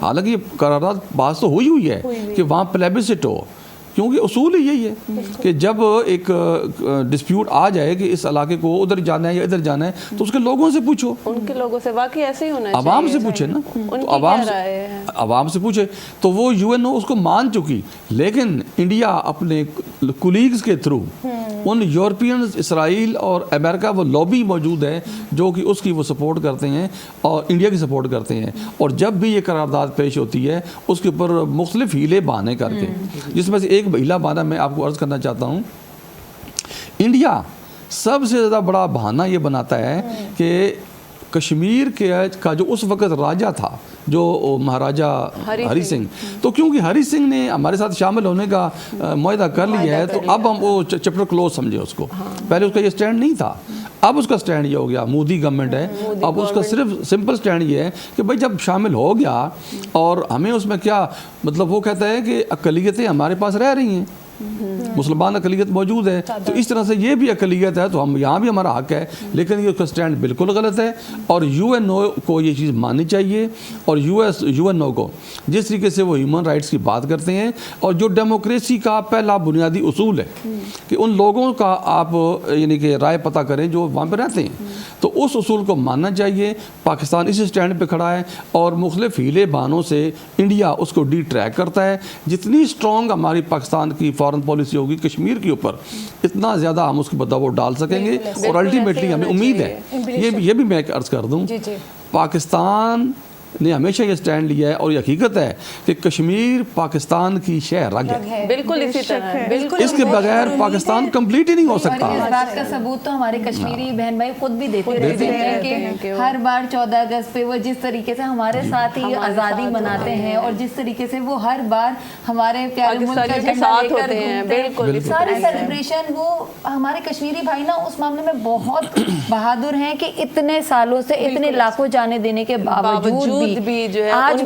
حالانکہ یہ قرارداد پاس تو ہوئی ہے کہ وہاں پلیبسٹ ہو, کیونکہ اصول ہی یہی ہے کہ جب ایک ڈسپیوٹ آ جائے کہ اس علاقے کو ادھر جانا ہے یا ادھر جانا ہے تو اس کے لوگوں سے پوچھو, ان کے لوگوں سے. واقعی ایسے ہی ہونا چاہیے, عوام سے پوچھے نا, تو عوام سے پوچھے تو وہ UNO اس کو مان چکی. لیکن انڈیا اپنے کولیگز کے تھرو ان یورپینز, اسرائیل اور امریکہ, وہ لابی موجود ہے جو کہ اس کی وہ سپورٹ کرتے ہیں اور انڈیا کی سپورٹ کرتے ہیں. اور جب بھی یہ قرارداد پیش ہوتی ہے اس کے اوپر مختلف ہیلے بہانے کر کے, جس میں سے ایک ہیلا بہانہ میں آپ کو عرض کرنا چاہتا ہوں. انڈیا سب سے زیادہ بڑا بہانہ یہ بناتا ہے کہ کشمیر کا جو اس وقت راجہ تھا, جو مہاراجہ ہری سنگھ, تو کیونکہ ہری سنگھ نے ہمارے ساتھ شامل ہونے کا معاہدہ کر لیا ہے تو اب ہم وہ چیپٹر کلوز سمجھے اس کو. پہلے اس کا یہ سٹینڈ نہیں تھا, اب اس کا سٹینڈ یہ ہو گیا. مودی گورنمنٹ ہے, اب اس کا صرف سمپل سٹینڈ یہ ہے کہ بھائی جب شامل ہو گیا اور ہمیں اس میں کیا مطلب, وہ کہتا ہے کہ اقلیتیں ہمارے پاس رہ رہی ہیں, مسلمان اقلیت موجود ہے, تو اس طرح سے یہ بھی اقلیت ہے تو ہم یہاں بھی ہمارا حق ہے. لیکن یہ اس کا سٹینڈ بالکل غلط ہے اور UNO کو یہ چیز ماننی چاہیے. اور UNO کو جس طریقے سے وہ ہیومن رائٹس کی بات کرتے ہیں اور جو ڈیموکریسی کا پہلا بنیادی اصول ہے کہ ان لوگوں کا آپ یعنی کہ رائے پتہ کریں جو وہاں پہ رہتے ہیں, تو اس اصول کو ماننا چاہیے. پاکستان اسی سٹینڈ پہ کھڑا ہے اور مختلف ہیلے بہانوں سے انڈیا اس کو ڈی ٹریک کرتا ہے. جتنی اسٹرانگ ہماری پاکستان کی فارن پالیسی ہوگی کشمیر کے اوپر, اتنا زیادہ ہم اس کے بداؤ ڈال سکیں گے. اور الٹیمیٹلی ہمیں امید ہے, یہ بھی میں ایک عرض کر دوں, پاکستان نے ہمیشہ یہ سٹینڈ لیا ہے اور یہ حقیقت ہے کہ کشمیر پاکستان کی شہ رگ ہے. بالکل اسی طرح ہے, بالکل اس کے بغیر پاکستان کمپلیٹ ہی نہیں ہو سکتا. اس بات کا ثبوت تو ہمارے کشمیری بہن بھائی خود بھی دیتے رہتے ہیں کہ ہر بار 14 اگست پہ وہ جس طریقے سے ہمارے ساتھ ہی آزادی مناتے ہیں اور جس طریقے سے وہ ہر بار ہمارے پیارے ملک کا جھنڈا لے کر گھومتے ہیں, سارے سیلیبریشن, وہ ہمارے کشمیری بھائی نا اس معاملے میں بہت بہادر ہیں کہ اتنے سالوں سے اتنے لاکھوں جانے دینے کے باوجود بھی جو ہے ان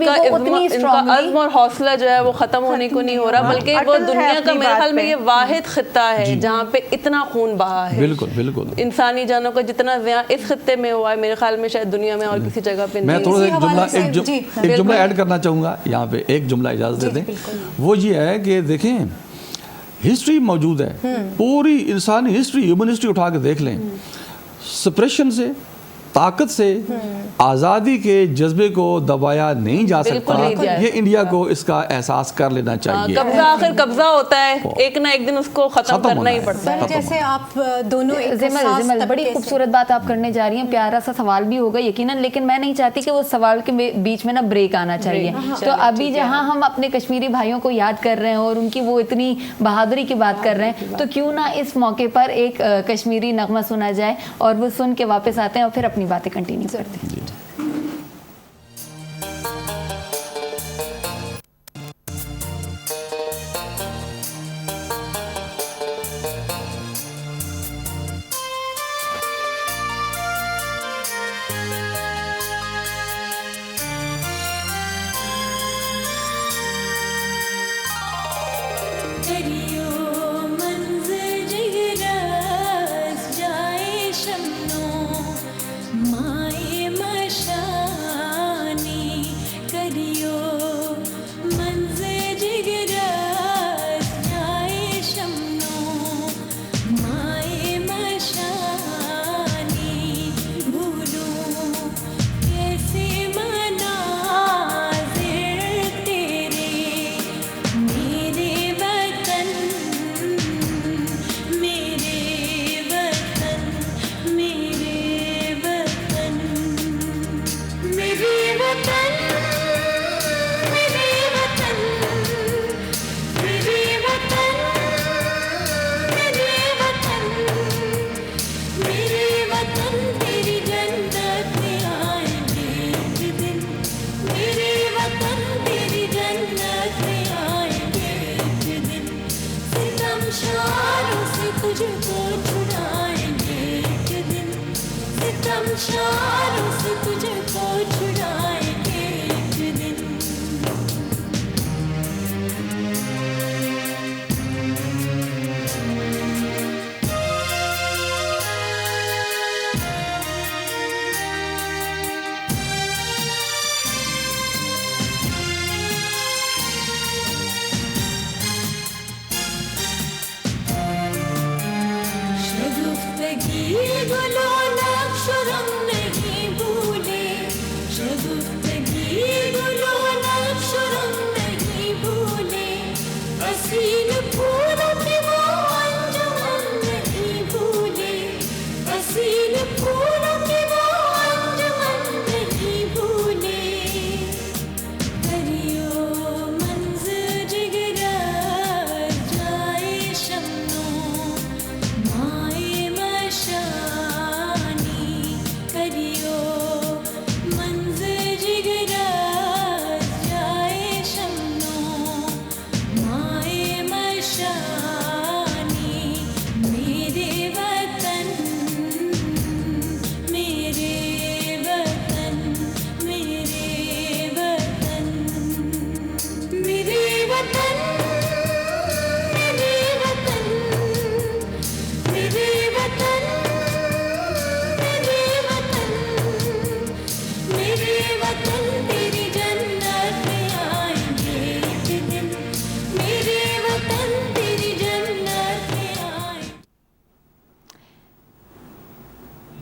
کا عزم اور حوصلہ جو ہے وہ ختم ہونے کو نہیں ہو رہا, بلکہ وہ دنیا کا میرے خیال میں یہ واحد خطہ ہے جہاں پہ اتنا خون بہا ہے. بالکل بالکل انسانی جانوں کا جتنا زیاں اس خطے میں ہوا ہے میرے خیال میں شاید دنیا میں اور کسی جگہ پہ نہیں. میں تھوڑا سا ایک جملہ ایڈ کرنا چاہوں گا یہاں پہ, ایک جملہ اجازت دے دیں. وہ یہ ہے کہ دیکھیں ہسٹری موجود ہے, پوری انسانی ہسٹری, ہیومن ہسٹری اٹھا کے دیکھ لیں, سپریشن سے, طاقت سے آزادی کے جذبے کو دبایا نہیں جا سکتا. یہ انڈیا کو اس کا احساس کر لینا چاہیے. قبضہ آخر قبضہ ہوتا ہے, ایک نہ ایک دن اس کو ختم کرنا ہی پڑتا ہے. جیسے آپ دونوں بڑی خوبصورت بات آپ کرنے جا رہی ہیں, پیارا سا سوال بھی ہوگا یقیناً, لیکن میں نہیں چاہتی کہ وہ سوال کے بیچ میں نا بریک آنا چاہیے. تو ابھی جہاں ہم اپنے کشمیری بھائیوں کو یاد کر رہے ہیں اور ان کی وہ اتنی بہادری کی بات کر رہے ہیں, تو کیوں نہ اس موقع پر ایک کشمیری نغمہ سنا جائے اور وہ سن کے واپس آتے ہیں اور پھر اپنی باتیں کنٹینیو کرتے ہیں.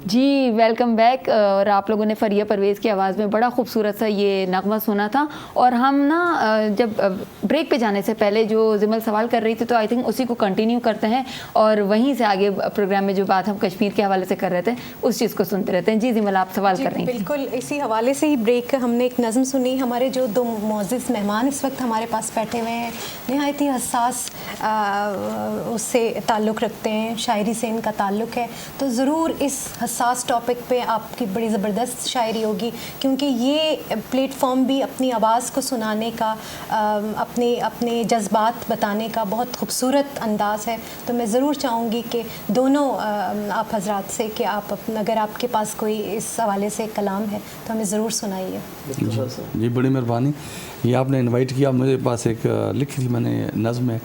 जी वेलकम बैक। और आप लोगों ने फरिया परवेज़ की आवाज़ में बड़ा खूबसूरत सा ये नगमा सुना था। और हम ना जब ब्रेक पे जाने से पहले जो जिमल सवाल कर रही थी तो आई थिंक उसी को कंटिन्यू करते हैं और वहीं से आगे प्रोग्राम में जो बात हम कश्मीर के हवाले से कर रहे थे उस चीज़ को सुनते रहते हैं। जी जिमल आप सवाल कर रही थी। बिल्कुल इसी हवाले से ही ब्रेक हमने एक नज़म सुनी। हमारे जो दो मोअज़्ज़िज़ मेहमान इस वक्त हमारे पास बैठे हुए हैं, नहायत ही हसास उससे ताल्लुक़ रखते हैं, शायरी से इनका ताल्लुक़ है, तो ज़रूर इस हसास टॉपिक पे आपकी बड़ी ज़बरदस्त शायरी होगी, क्योंकि ये प्लेटफॉर्म भी अपनी आवाज़ को सुनाने का, अपने जज्बात बताने का बहुत खूबसूरत अंदाज़ है। तो मैं ज़रूर चाहूँगी कि दोनों आप हजरात से कि आप अगर आपके पास कोई इस हवाले से कलाम है तो हमें ज़रूर सुनाइए। जी बड़ी मेहरबानी। ये आपने इनवाइट किया, मेरे पास एक लिखी थी मैंने नज़्म है,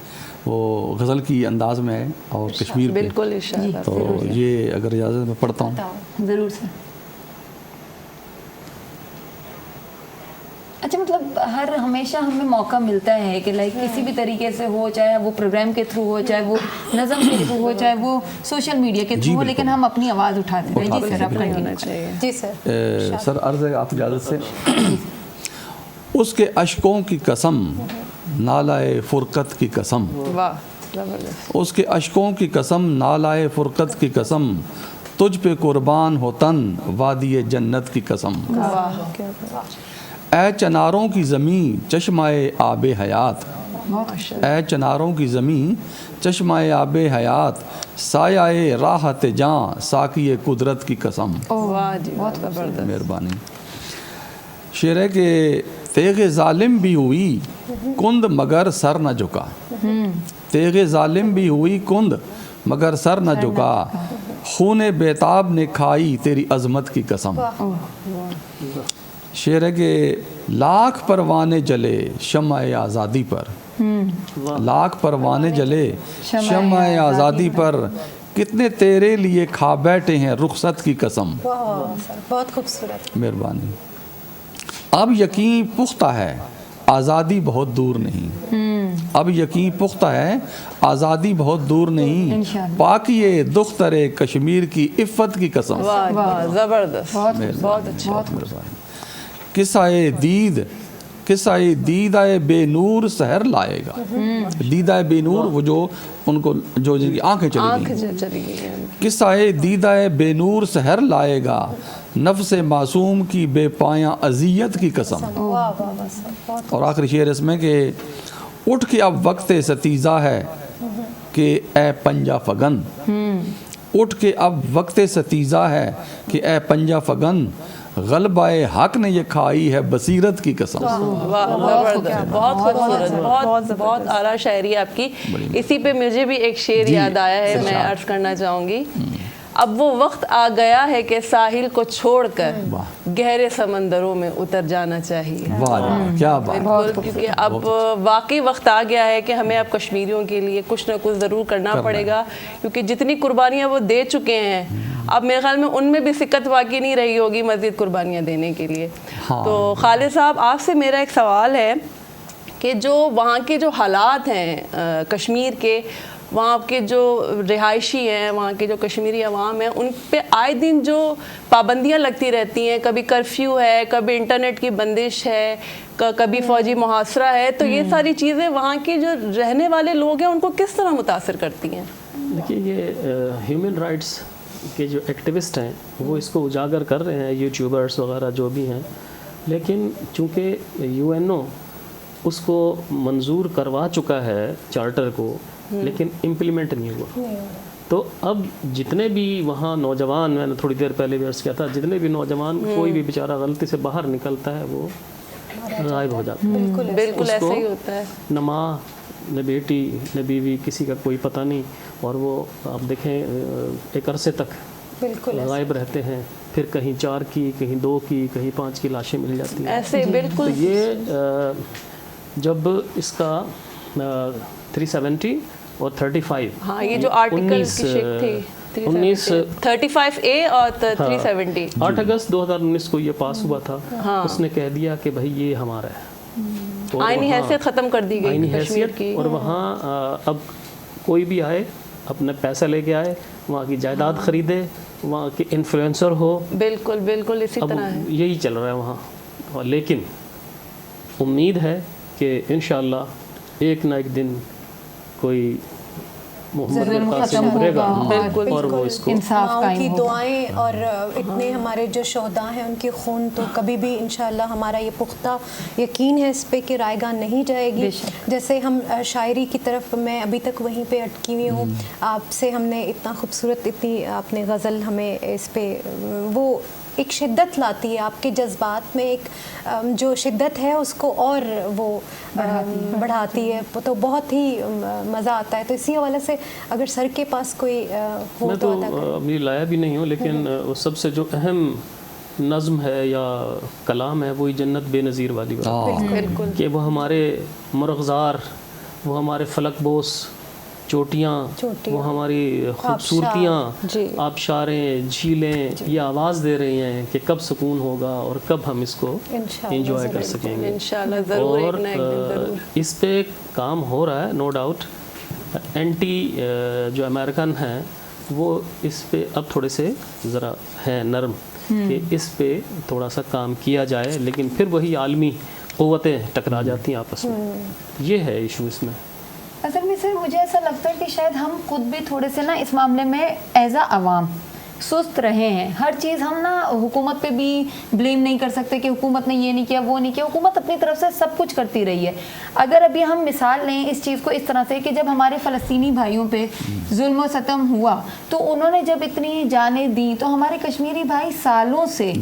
वो गज़ल की अंदाज़ में है और कश्मीर पे, बिल्कुल इशारा। तो ये अगर इजाज़त मैं पढ़ता हूँ। ज़रूर सर। अच्छा मतलब हर हमेशा हमें मौका मिलता है कि लाइक किसी भी तरीके से हो, चाहे वो प्रोग्राम के थ्रू हो, चाहे वो नज़म के थ्रू हो, चाहे वो सोशल मीडिया के थ्रू हो, लेकिन हम अपनी आवाज़ उठाते हैं। जी सर आप होना चाहिए। जी सर। सर अर्ज़ है आप इजाज़त से। उसके अशकों की कसम, नालाए फ़ुरक़त की कसम, वाह ज़बरदस्त। उसके अशकों की कसम, नालाए फ़ुरक़त की कसम, तुझ पे कुर्बान हो तन, वादी जन्नत की कसम। ऐ चनारों की ज़मीं चश्माए आबे हयात, ऐ चनारों की ज़मीं चश्माए आबे हयात, सायाए राहत जाँ, साक़िए कुदरत की कसम। वाह जी बहुत ज़बरदस्त। मेहरबानी। शेर है कि तेग़े ज़ालिम भी हुई कुंद मगर सर न झुका, तेग़े ज़ालिम भी हुई कुंद मगर सर न झुका, खूने बेताब ने खाई तेरी अज़मत की कसम। शेर है कि लाख परवाने जले शम्माए आज़ादी पर, लाख परवाने जले शम्माए आज़ादी पर, कितने तेरे लिए खा बैठे हैं रुखसत की कसम। बहुत खूबसूरत। मेहरबानी। अब यकीन पुख्ता है आज़ादी बहुत दूर नहीं, अब यकीन पुख्ता है आज़ादी बहुत दूर नहीं, पाकिए दुख्तरे कश्मीर की इफ़्फ़त की कसम। वाह वाह ज़बरदस्त, बहुत अच्छा। किस्साए दीद, किस्साए दीदाए बेनूर सहर लाएगा, दीदाए बेनूर वो जो उनको जो जिनकी आंखें चली गई, किस्साए दीदाए बेनूर सहर लाएगा, नफ्स मासूम की बेपाया अजियत की कसम। और आखिरी शेर इसमें कि उठ के अब वक्त सतीज़ा है कि ए पंजा फगन, उठ के अब वक्त सतीज़ा है कि ए पंजा फगन, गलबाए हक ने ये खाई है बसीरत की कसम। वाह ज़बरदस्त, बहुत खूबसूरत, बहुत आला शायरी आपकी। इसी पे मुझे भी एक शेर याद आया है, मैं अर्ज़ करना चाहूँगी। अब वो वक्त आ गया है कि साहिल को छोड़कर गहरे समंदरों में उतर जाना चाहिए। वाह क्या बात। क्योंकि अब वाकई वक्त आ गया है कि हमें अब कश्मीरियों के लिए कुछ ना कुछ ज़रूर करना पड़ेगा, क्योंकि जितनी कुर्बानियाँ वो दे चुके हैं अब मेरे ख्याल में उनमें भी सिक्कत बाकी नहीं रही होगी मज़ीद कुर्बानियाँ देने के लिए। तो खालिद साहब आपसे मेरा एक सवाल है कि जो वहाँ के जो हालात हैं कश्मीर के, वहाँ के जो रिहायशी हैं, वहाँ के जो कश्मीरी अवाम हैं, उन पे आए दिन जो पाबंदियाँ लगती रहती हैं, कभी कर्फ्यू है, कभी इंटरनेट की बंदिश है, कभी फ़ौजी मुहासरा है, तो ये सारी चीज़ें वहाँ के जो रहने वाले लोग हैं उनको किस तरह मुतासर करती हैं? देखिए ये ह्यूमन राइट्स के जो एक्टिविस्ट हैं वो इसको उजागर कर रहे हैं, यूट्यूबर्स वगैरह जो भी हैं, लेकिन चूँकि यूएनओ उसको मंजूर करवा चुका है चार्टर को, लेकिन इम्प्लीमेंट नहीं हुआ। तो अब जितने भी वहाँ नौजवान, मैंने थोड़ी देर पहले भी अर्ज़ किया था, जितने भी नौजवान कोई भी बेचारा गलती से बाहर निकलता है वो गायब हो जाता है। बिल्कुल ऐसा ही होता है। न माँ न बेटी न बीवी, किसी का कोई पता नहीं, और वो आप देखें एक अरसे तक गायब रहते हैं, फिर कहीं 4 की, कहीं 2 की, कहीं 5 की लाशें मिल जाती हैं। ऐसे बिल्कुल। तो ये जब इसका 370 और 35, हाँ ये जो आर्टिकल की शिक थी 35A और 370, 8 अगस्त 2019 को ये पास हुआ था। उसने कह दिया कि भाई ये हमारा है, आईनी हैसियत ख़त्म कर दी गई आईनी कश्मीर हैसियत की। और वहाँ अब कोई भी आए اپنے پیسہ لے کے آئے, وہاں کی جائیداد خریدے, وہاں کے انفلوئنسر ہو. بالکل بالکل اسی اب طرح ہے. یہی چل رہا ہے وہاں. لیکن امید ہے کہ انشاءاللہ ایک نہ ایک دن کوئی محمد قاسم ابھرے گا اور وہ اس کو انصاف ماؤں قائم کی ہوگا. دعائیں اور اتنے ہمارے جو شہداء ہیں ان کی خون تو کبھی بھی انشاءاللہ ہمارا یہ پختہ یقین ہے اس پہ کہ رائے گاہ نہیں جائے گی. جیسے ہم شاعری کی طرف میں ابھی تک وہیں پہ اٹکی ہوئی ہوں. آپ سے ہم نے اتنا خوبصورت اتنی آپ نے غزل ہمیں اس پہ وہ ایک شدت لاتی ہے, آپ کے جذبات میں ایک جو شدت ہے اس کو اور وہ بڑھاتی ہے, تو بہت ہی مزہ آتا ہے. تو اسی حوالے سے اگر سر کے پاس کوئی ہو میں تو تو ابھی لایا بھی نہیں ہوں, لیکن سب سے جو اہم نظم ہے یا کلام ہے وہی جنت بے نظیر والی بات, بالکل کہ وہ ہمارے مرغزار, وہ ہمارے فلک بوس چوٹیاں, وہ ہماری خوبصورتیاں, آبشاریں, جھیلیں یہ آواز دے رہی ہیں کہ کب سکون ہوگا اور کب ہم اس کو انجوائے کر سکیں گے. انشاءاللہ ضرور اور ایک نہ ایک دن ضرور. اس پہ کام ہو رہا ہے, نو ڈاؤٹ. اینٹی جو امریکن ہیں وہ اس پہ اب تھوڑے سے ذرا ہیں نرم کہ اس پہ تھوڑا سا کام کیا جائے, لیکن پھر وہی عالمی قوتیں ٹکرا جاتی ہیں آپس میں. یہ ہے ایشو اس میں. اصل میں سر مجھے ایسا لگتا ہے کہ شاید ہم خود بھی تھوڑے سے نا اس معاملے میں ایز اے عوام سست رہے ہیں. ہر چیز ہم نا حکومت پہ بھی بلیم نہیں کر سکتے کہ حکومت نے یہ نہیں کیا وہ نہیں کیا. حکومت اپنی طرف سے سب کچھ کرتی رہی ہے. اگر ابھی ہم مثال لیں اس چیز کو اس طرح سے کہ جب ہمارے فلسطینی بھائیوں پہ ظلم و ستم ہوا تو انہوں نے جب اتنی جانیں دیں, تو ہمارے کشمیری بھائی سالوں سے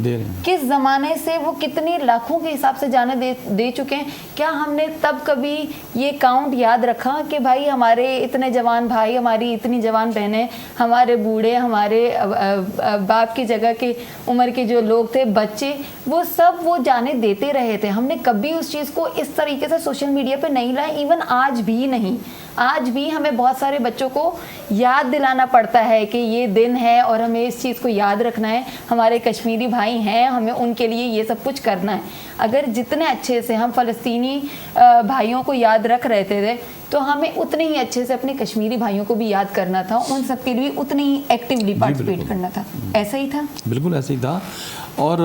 کس زمانے سے وہ کتنی لاکھوں کے حساب سے جانیں دے چکے ہیں. کیا ہم نے تب کبھی یہ کاؤنٹ یاد رکھا کہ بھائی ہمارے اتنے جوان بھائی, ہماری اتنی جوان بہنیں, ہمارے بوڑھے, ہمارے باپ کی جگہ کے عمر کے جو لوگ تھے, بچے, وہ سب وہ جانیں دیتے رہے تھے. ہم نے کبھی اس چیز کو اس طریقے سے سوشل میڈیا پہ نہیں لائے, ایون آج بھی نہیں. آج بھی ہمیں بہت سارے بچوں کو یاد دلانا پڑتا ہے کہ یہ دن ہے اور ہمیں اس چیز کو یاد رکھنا ہے. ہمارے کشمیری بھائی ہیں, ہمیں ان کے لیے یہ سب کچھ کرنا ہے. اگر جتنے اچھے سے ہم فلسطینی بھائیوں کو یاد رکھ رہے تھے تو ہمیں اتنے ہی اچھے سے اپنے کشمیری بھائیوں کو بھی یاد کرنا تھا, ان سب کے لیے اتنی ہی ایکٹیولی پارٹیسپیٹ کرنا تھا. ایسا ہی تھا, بالکل ایسا ہی تھا. اور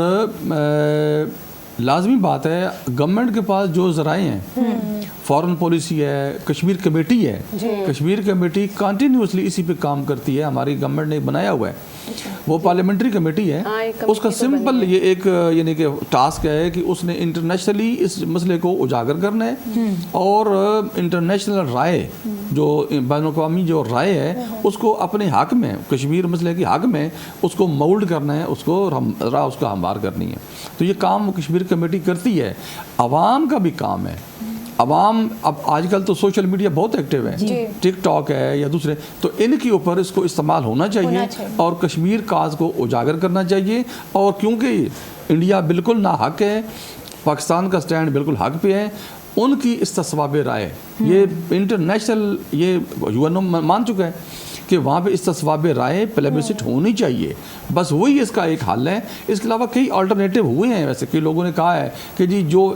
لازمی بات ہے گورنمنٹ کے پاس جو ذرائع ہیں, فارن پالیسی ہے, کشمیر کمیٹی ہے, کشمیر کمیٹی کنٹینیوسلی اسی پہ کام کرتی ہے. ہماری گورنمنٹ نے بنایا ہوا ہے, وہ پارلیمنٹری کمیٹی ہے. اس کا سمپل یہ ایک یعنی کہ ٹاسک ہے کہ اس نے انٹرنیشنلی اس مسئلے کو اجاگر کرنا ہے اور انٹرنیشنل رائے جو بین الاقوامی جو رائے ہے اس کو اپنے حق میں, کشمیر مسئلے کے حق میں اس کو مولڈ کرنا ہے, اس کو اس کو ہموار کرنی ہے. تو یہ کام کشمیر کمیٹی کرتی ہے. عوام کا بھی کام ہے. عوام اب آج کل تو سوشل میڈیا بہت ایکٹیو ہے, ٹک ٹاک ہے یا دوسرے, تو ان کے اوپر اس کو استعمال ہونا چاہیے اور کشمیر کاز کو اجاگر کرنا چاہیے. اور کیونکہ انڈیا بالکل ناحق ہے, پاکستان کا سٹینڈ بالکل حق پہ ہے, ان کی استصواب رائے یہ انٹرنیشنل یہ یو این او مان چکا ہے کہ وہاں پہ استصواب رائے پلیبسٹ ہونی چاہیے. بس وہی اس کا ایک حل ہے. اس کے علاوہ کئی آلٹرنیٹیو ہوئے ہیں. ویسے کئی لوگوں نے کہا ہے کہ جی جو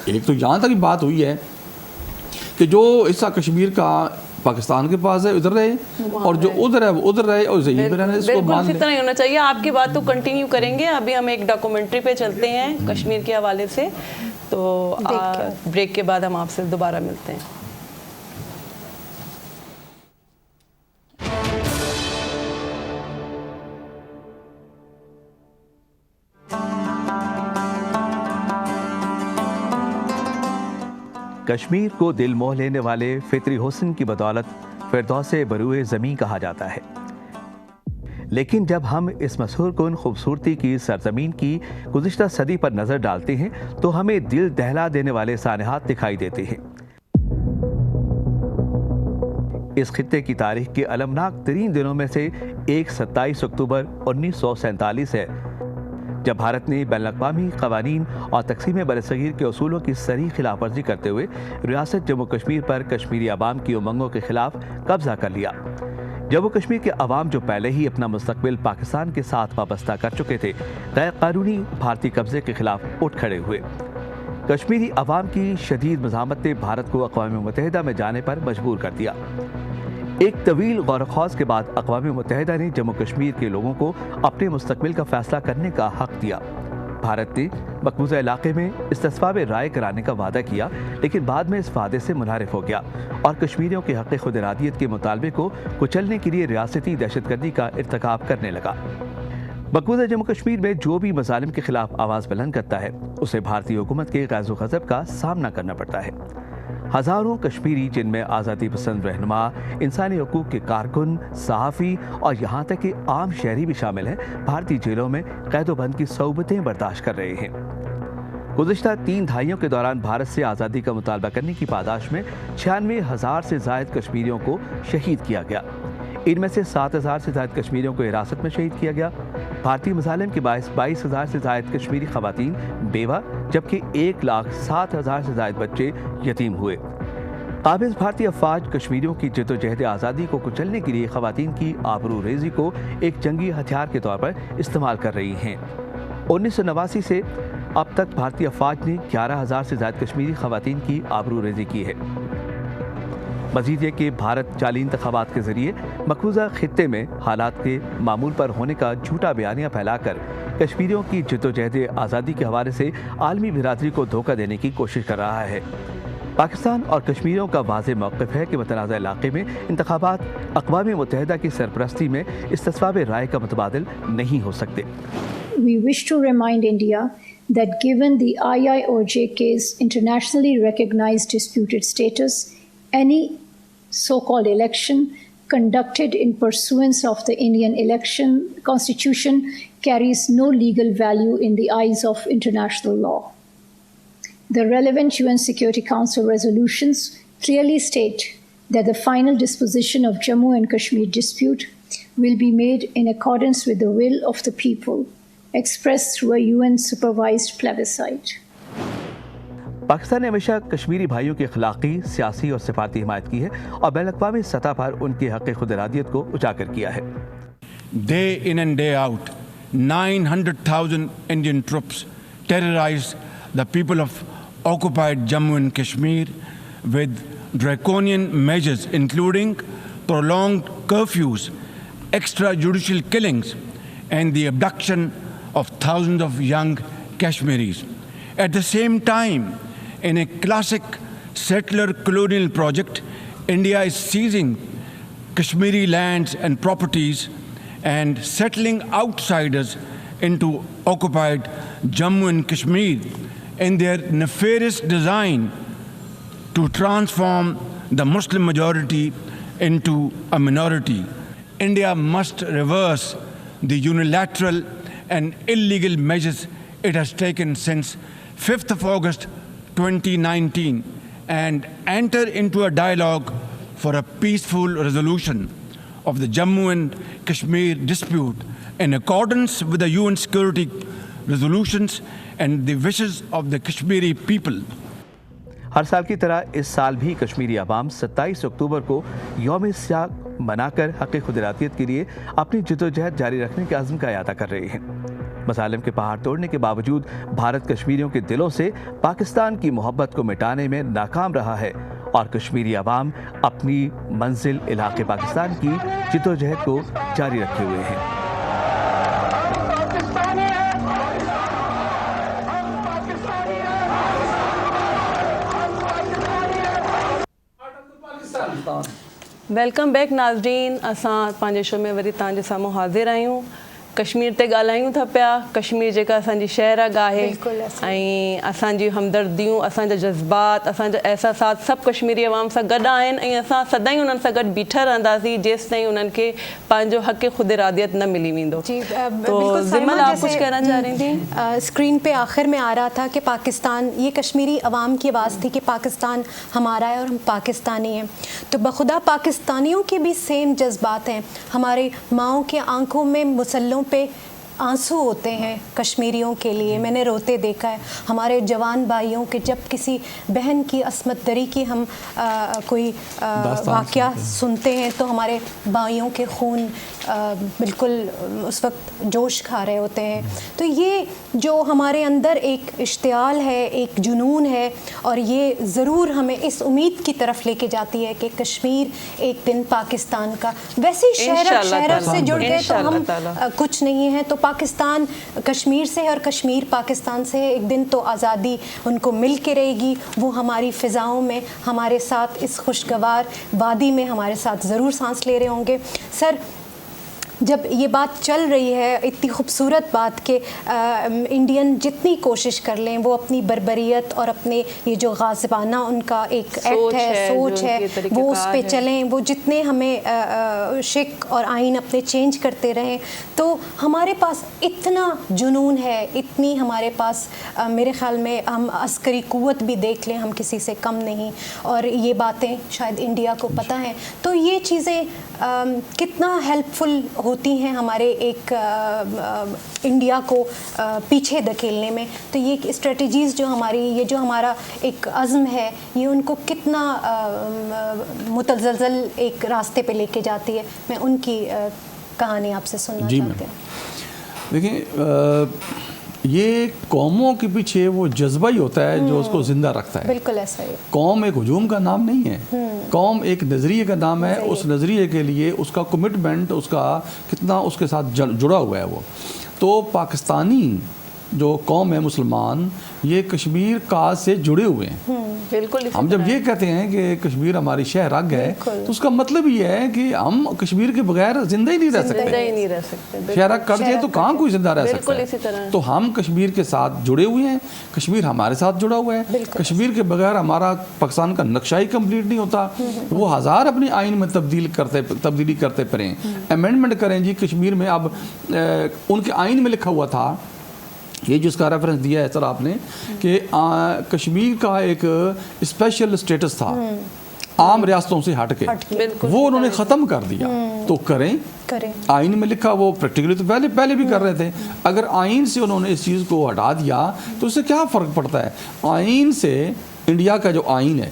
ایک تو یہاں تک بات ہوئی ہے کہ جو حصہ کشمیر کا پاکستان کے پاس ہے ادھر رہے, اور جو ادھر ہے وہ ادھر رہے, اور یہیں پہ رہنا, اس کو مان لیں. بالکل اتنا ہی ہونا چاہیے. آپ کی بات تو کنٹینیو کریں گے. ابھی ہم ایک ڈاکومنٹری پہ چلتے ہیں کشمیر کے حوالے سے, تو بریک کے بعد ہم آپ سے دوبارہ ملتے ہیں. کشمیر کو دل موہ لینے والے فطری حسن کی بدولت فردوس بروئے زمین کہا جاتا ہے. لیکن جب ہم اس مسحور کن خوبصورتی کی سرزمین کی گزشتہ صدی پر نظر ڈالتے ہیں تو ہمیں دل دہلا دینے والے سانحات دکھائی دیتے ہیں. اس خطے کی تاریخ کے المناک ترین دنوں میں سے ایک 27 اکتوبر 1947 ہے, جب بھارت نے بین الاقوامی قوانین اور تقسیم برصغیر کے اصولوں کی صریح خلاف ورزی کرتے ہوئے ریاست جموں کشمیر پر کشمیری عوام کی امنگوں کے خلاف قبضہ کر لیا. جموں کشمیر کے عوام جو پہلے ہی اپنا مستقبل پاکستان کے ساتھ وابستہ کر چکے تھے, غیر قانونی بھارتی قبضے کے خلاف اٹھ کھڑے ہوئے. کشمیری عوام کی شدید مزاحمت نے بھارت کو اقوام متحدہ میں جانے پر مجبور کر دیا. ایک طویل غور و خوض کے بعد اقوام متحدہ نے جموں کشمیر کے لوگوں کو اپنے مستقبل کا فیصلہ کرنے کا حق دیا۔ بھارت نے مقبوضہ علاقے میں استصواب رائے کرانے کا وعدہ کیا، لیکن بعد میں اس وعدے سے منحرف ہو گیا اور کشمیریوں کے حق خود ارادیت کے مطالبے کو کچلنے کے لیے ریاستی دہشت گردی کا ارتکاب کرنے لگا۔ مقبوضہ جموں کشمیر میں جو بھی مظالم کے خلاف آواز بلند کرتا ہے اسے بھارتی حکومت کے غیظ و غضب کا سامنا کرنا پڑتا ہے۔ ہزاروں کشمیری، جن میں آزادی پسند رہنما، انسانی حقوق کے کارکن، صحافی اور یہاں تک کہ عام شہری بھی شامل ہیں، بھارتی جیلوں میں قید و بند کی صعوبتیں برداشت کر رہے ہیں۔ گزشتہ 3 دہائیوں کے دوران بھارت سے آزادی کا مطالبہ کرنے کی پاداش میں 96,000 سے زائد کشمیریوں کو شہید کیا گیا۔ ان میں سے 7,000 سے زائد کشمیریوں کو حراست میں شہید کیا گیا۔ بھارتی مظالم کے باعث 22,000 سے زائد کشمیری خواتین بیوہ، جبکہ 1,07,000 سے زائد بچے یتیم ہوئے۔ قابض بھارتی افواج کشمیریوں کی جد و جہد آزادی کو کچلنے کے لیے خواتین کی آبرو ریزی کو ایک جنگی ہتھیار کے طور پر استعمال کر رہی ہیں۔ 1989 سے اب تک بھارتی افواج نے 11,000 سے زائد کشمیری خواتین کی آبرو ریزی کی ہے۔ مزید یہ کہ بھارت جعلی انتخابات کے ذریعے مقبوضہ خطے میں حالات کے معمول پر ہونے کا جھوٹا بیانیہ پھیلا کر کشمیریوں کی جد و جہد آزادی کے حوالے سے عالمی برادری کو دھوکہ دینے کی کوشش کر رہا ہے۔ پاکستان اور کشمیریوں کا واضح موقف ہے کہ متنازع علاقے میں انتخابات اقوام متحدہ کی سرپرستی میں استصواب رائے کا متبادل نہیں ہو سکتے۔ We wish to remind India that given the IIOJ case internationally recognized disputed status, any so-called election conducted in pursuance of the Indian election constitution carries no legal value in the eyes of international law. The relevant UN Security Council resolutions clearly state that the final disposition of Jammu and Kashmir dispute will be made in accordance with the will of the people, expressed through a UN-supervised plebiscite. Pakistan نے ہمیشہ کشمیری بھائیوں کی اخلاقی، سیاسی اور سفارتی حمایت کی ہے اور بین الاقوامی سطح پر ان کے حق خود ارادیت کو اجاگر کیا ہے۔ Day in and day out, 900,000 Indian troops terrorized the people of occupied Jammu and Kashmir with draconian measures including prolonged curfews, extrajudicial killings, and the abduction of thousands of young Kashmiris. At the same time, in a classic settler colonial project, India is seizing Kashmiri lands and properties and settling outsiders into occupied Jammu and Kashmir in their nefarious design to transform the Muslim majority into a minority. India must reverse the unilateral and illegal measures it has taken since 5th of August 2019 and enter into a dialogue for a peaceful resolution of the Jammu and Kashmir dispute in accordance with the UN security resolutions and the wishes of the Kashmiri people. ہر سال کی طرح اس سال بھی کشمیری عوام 27 اکتوبر کو یوم سیاہ منا کر حق خود ارادیت کے لیے اپنی جدوجہد جاری رکھنے کے عزم کا اعادہ کر رہے ہیں۔ مظالم کے پہاڑ توڑنے کے باوجود بھارت کشمیریوں کے دلوں سے پاکستان کی محبت کو مٹانے میں ناکام رہا ہے اور کشمیری عوام اپنی منزل علاقے پاکستان کی جدوجہد کو جاری رکھے ہوئے ہیں۔ वेलकम बैक नाज़रीन। असां पंहिंजे शो में वरी तव्हांजे साम्हूं हाज़िर आहियूं। कश्मीर ते ॻाल्हायूं था पिया। कश्मीर जेका असांजी शहरग आहे ऐं असांजी हमदर्दियूं, असांजा जज़्बात, असांजा एहसासात सभु कश्मीरी अवाम सां गॾु आहिनि ऐं असां सदाईं उन्हनि सां गॾु बीठा रहंदासीं जेसि ताईं उन्हनि खे पंहिंजो हक़ ख़ुद इरादियत न मिली वेंदो। तो ज़िमल आप कुछ कहना चाह रही थी? स्क्रीन पे आखिर में आ रहा था कि पाकिस्तान, ये कश्मीरी अवाम की आवाज़ थी कि पाकिस्तान हमारा है और हम पाकिस्तानी हैं। तो बखुदा पाकिस्तानियों के भी सेम जज्बात हैं। हमारे माओं के आंखों में, मुसल्लों पे आंसू होते हैं कश्मीरियों के लिए, मैंने रोते देखा है हमारे जवान भाइयों के। जब किसी बहन की अस्मत दरी की हम कोई वाक़या सुनते हैं तो हमारे भाइयों के खून बिल्कुल उस वक्त जोश खा रहे होते हैं। तो ये जो हमारे अंदर एक इश्तियाल है, एक जुनून है, और ये ज़रूर हमें इस उम्मीद की तरफ लेके जाती है कि कश्मीर एक दिन पाकिस्तान का, वैसे शहर से जुड़ गए तो हम कुछ नहीं है, तो पाकिस्तान कश्मीर से है और कश्मीर पाकिस्तान से है। एक दिन तो आज़ादी उनको मिल के रहेगी, वो हमारी फ़िज़ाओं में हमारे साथ इस खुशगवार वादी में हमारे साथ ज़रूर सांस ले रहे होंगे। सर, जब ये बात चल रही है, इतनी खूबसूरत बात कि इंडियन जितनी कोशिश कर लें वो अपनी बर्बरियत और अपने ये जो गाज़िबाना उनका एक एक्ट है, सोच है, वो उस पे चलें, वो जितने हमें शिक और आइन अपने चेंज करते रहें, तो हमारे पास इतना जुनून है, इतनी हमारे पास मेरे ख़्याल में हम अस्करी क़ुव्वत भी देख लें, हम किसी से कम नहीं, और ये बातें शायद इंडिया को पता हैं। तो ये चीज़ें कितना हेल्पफुल होती हैं हमारे एक इंडिया को पीछे धकेलने में। तो ये स्ट्रेटजीज़ जो हमारी, ये जो हमारा एक अज़्म है, ये उनको कितना मुतज़लज़ल एक रास्ते पे लेके जाती है। मैं उनकी कहानी आपसे सुनना चाहती हूँ। देखिए, ये कौमों के पीछे वो जज्बा ही होता है जो उसको ज़िंदा रखता है। बिल्कुल ऐसा ही। कौम एक हुजूम का नाम नहीं है, कौम एक नज़रिए का नाम है। उस नज़रिए के लिए उसका कमिटमेंट, उसका कितना उसके साथ जुड़ा हुआ है वो। तो पाकिस्तानी जो कौम है, मुसलमान, ये कश्मीर का से जुड़े हुए हैं। बिल्कुल। हम जब ये कहते हैं कि कश्मीर हमारी शहरग है, तो उसका मतलब ये है कि हम कश्मीर के बगैर जिंदा ही नहीं रह सकते। शहरग कट जाए तो कहाँ कोई जिंदा रह सकता है। तो हम कश्मीर के साथ जुड़े हुए हैं, कश्मीर हमारे साथ जुड़ा हुआ है। कश्मीर के बगैर हमारा पाकिस्तान का नक्शा ही कंप्लीट नहीं होता। वो हज़ार अपनी आइन में तब्दीली करते पड़े, अमेंडमेंट करें जी। कश्मीर में अब उनके आइन में लिखा हुआ था, ये जिसका रेफरेंस दिया है सर आपने, कि कश्मीर का एक स्पेशल स्टेटस था आम रियासतों से हट के, वो उन्होंने ख़त्म कर दिया। तो करें आइन में लिखा, वो प्रैक्टिकली तो पहले भी कर रहे थे। अगर आइन से उन्होंने इस चीज़ को हटा दिया तो उससे क्या फ़र्क पड़ता है? आइन से, इंडिया का जो आइन है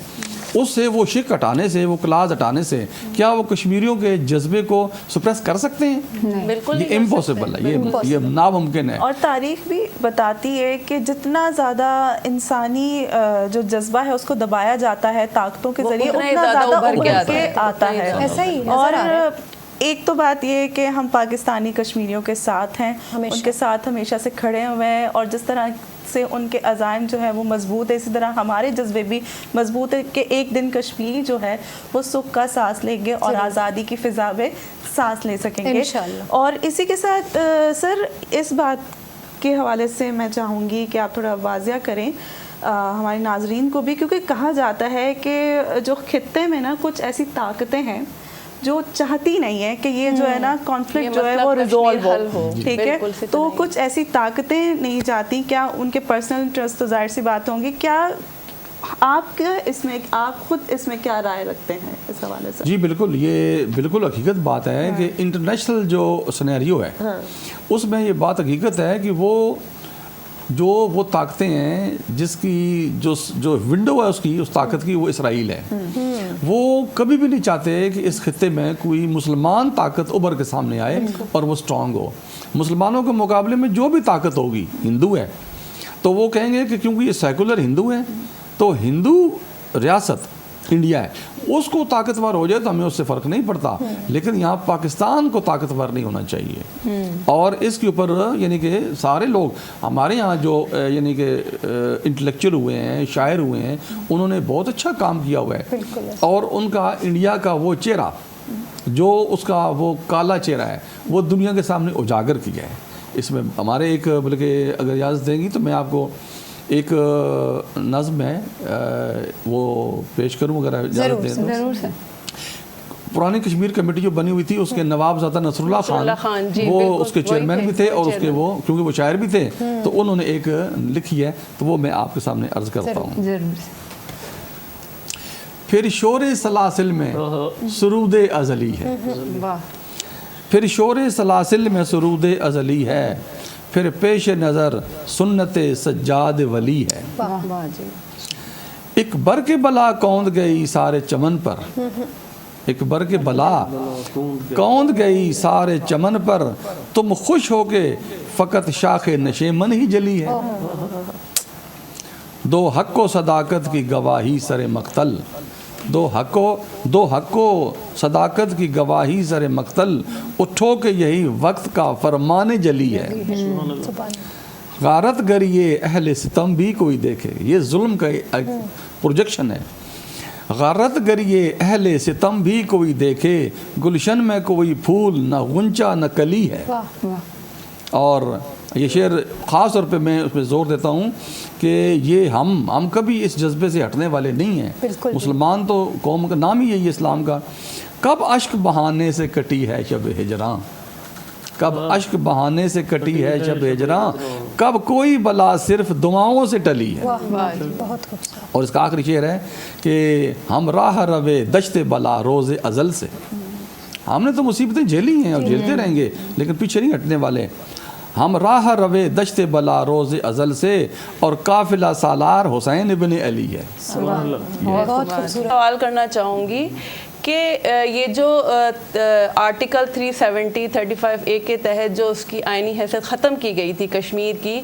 उससे, वो शिक हटाने से, वो क्लास हटाने से क्या वो कश्मीरियों के जज्बे को सुप्रेस कर सकते हैं? बिल्कुल, ये इम्पॉसिबल है, ये नामुमकिन है। और तारीख भी बताती है कि जितना ज़्यादा इंसानी जो जज्बा है उसको दबाया जाता है ताकतों के ज़रिए, उतना ज़्यादा उभर के आता है। ऐसा ही। और एक तो बात ये है कि हम पाकिस्तानी कश्मीरियों के साथ हैं, उनके साथ हमेशा से खड़े हुए हैं, और जिस तरह से उनके अज़ाइम जो है वो मजबूत है, इसी तरह हमारे जज्बे भी मजबूत है कि एक दिन कश्मीरी जो है वो सुख का सांस लेंगे और आज़ादी की फ़िज़ा में सांस ले सकेंगे इंशाअल्लाह। और इसी के साथ सर, इस बात के हवाले से मैं चाहूँगी कि आप थोड़ा वाज़िया करें हमारे नाजरीन को भी, क्योंकि कहा जाता है कि जो खित्ते में ना कुछ ऐसी ताकतें हैं जो चाहती नहीं है कि ये जो है ना कॉन्फ्लिक्ट जो है वो रिजॉल्व हो, ठीक है। तो कुछ ऐसी ताकतें नहीं चाहती। क्या उनके पर्सनल इंटरेस्ट तो जाहिर सी बात होंगी। क्या आपका इसमें, आप खुद इसमें क्या राय रखते हैं इस हवाले से? जी बिल्कुल, ये बिल्कुल हकीकत बात है कि इंटरनेशनल जो सिनेरियो है उसमें ये बात हकीकत है कि वो ताकतें हैं जिसकी जो विंडो है उसकी, उस ताकत की, वो इसराइल है। वो कभी भी नहीं चाहते कि इस खित्ते में कोई मुसलमान ताकत उभर के सामने आए और वो स्ट्रांग हो। मुसलमानों के मुकाबले में जो भी ताकत होगी, हिंदू है तो वो कहेंगे कि क्योंकि ये सेकुलर हिंदू है तो हिंदू रियासत इंडिया है, उसको ताकतवर हो जाए तो हमें उससे फ़र्क नहीं पड़ता। लेकिन यहाँ पाकिस्तान को ताकतवर नहीं होना चाहिए। और इसके ऊपर यानी कि सारे लोग हमारे यहाँ जो यानी कि इंटेलेक्चुअल हुए हैं, शायर हुए हैं, उन्होंने बहुत अच्छा काम किया हुआ है। और उनका इंडिया का वो चेहरा, जो उसका वो काला चेहरा है, वो दुनिया के सामने उजागर किया है। इसमें हमारे एक, बल्कि अगर इजाज़त देंगी तो मैं आपको एक नज़्म है वो पेश करूँ अगर इजाज़त दें तो। ज़रूर सर। पुरानी कश्मीर कमेटी जो बनी हुई थी उसके नवाबज़ादा नसरुल्लाह खान वो उसके चेयरमैन भी थे और उसके वो क्योंकि वो शायर भी थे, तो उन्होंने एक लिखी है, तो वो मैं आपके सामने अर्ज़ करता हूँ। फिर शोरे सलासिल में सुरूद अज़ली है, پھر شور سلاسل میں سرود ازلی ہے، پھر پیش نظر سنت سجاد ولی ہے۔ ایک برق بلا کوند گئی سارے چمن پر، ایک برق بلا کوند گئی سارے چمن پر، تم خوش ہو کے فقط شاخ نشیمن ہی جلی ہے۔ دو حق و صداقت کی گواہی سر مقتل، دو حق و صداقت کی گواہی سر مقتل، اٹھو کہ یہی وقت کا فرمان جلی ہے۔ غارت گر یہ اہل ستم بھی کوئی دیکھے، یہ ظلم کا پروجیکشن ہے۔ غارت گر یہ اہل ستم بھی کوئی دیکھے، گلشن میں کوئی پھول نہ غنچہ نہ کلی ہے۔ اور یہ شعر خاص طور پہ میں اس پہ زور دیتا ہوں کہ یہ ہم کبھی اس جذبے سے ہٹنے والے نہیں ہیں۔ مسلمان تو قوم کا نام ہی ہے یہ اسلام کا۔ کب اشک بہانے سے کٹی ہے شب ہجراں، کب اشک بہانے سے کٹی ہے شب ہجراں، کب کوئی بلا صرف دعاؤں سے ٹلی ہے۔ اور اس کا آخری شعر ہے کہ ہم راہ روے دشت بلا روز ازل سے، ہم نے تو مصیبتیں جھیلی ہیں اور جھیلتے رہیں گے لیکن پیچھے نہیں ہٹنے والے۔ ہم راہ روے دشت بلا روز ازل سے، اور قافلہ سالار حسین ابن علی ہے۔ سوال کرنا چاہوں گی کہ یہ جو آرٹیکل 370-35A کے تحت جو اس کی آئینی حیثیت ختم کی گئی تھی کشمیر کی،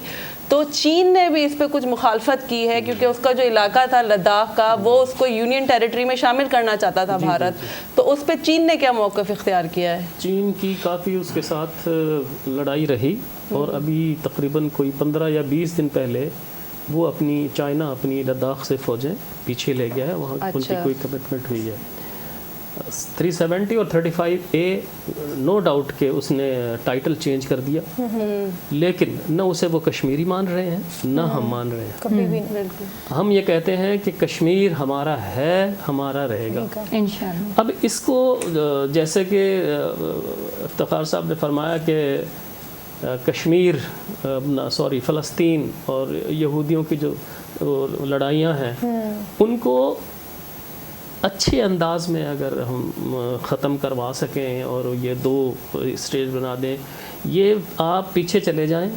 تو چین نے بھی اس پہ کچھ مخالفت کی ہے کیونکہ اس کا جو علاقہ تھا لداخ کا وہ اس کو یونین ٹیریٹری میں شامل کرنا چاہتا تھا بھارت، تو اس پہ چین نے کیا موقف اختیار کیا ہے؟ چین کی کافی اس کے ساتھ لڑائی رہی، اور ابھی تقریباً کوئی 15 یا 20 دن پہلے وہ چائنا اپنی لداخ سے فوجیں پیچھے لے گیا ہے، وہاں ان کی کوئی کمٹمنٹ ہوئی ہے۔ 370 اور 35A نو ڈاؤٹ کہ اس نے ٹائٹل چینج کر دیا، لیکن نہ اسے وہ کشمیری مان رہے ہیں نہ ہم مان رہے ہیں۔ ہم یہ کہتے ہیں کہ کشمیر ہمارا ہے، ہمارا رہے گا انشاءاللہ۔ اب اس کو جیسے کہ افتخار صاحب نے فرمایا کہ کشمیر فلسطین اور یہودیوں کی جو لڑائیاں ہیں ان کو اچھے انداز میں اگر ہم ختم کروا سکیں اور یہ دو اسٹیج بنا دیں۔ یہ آپ پیچھے چلے جائیں،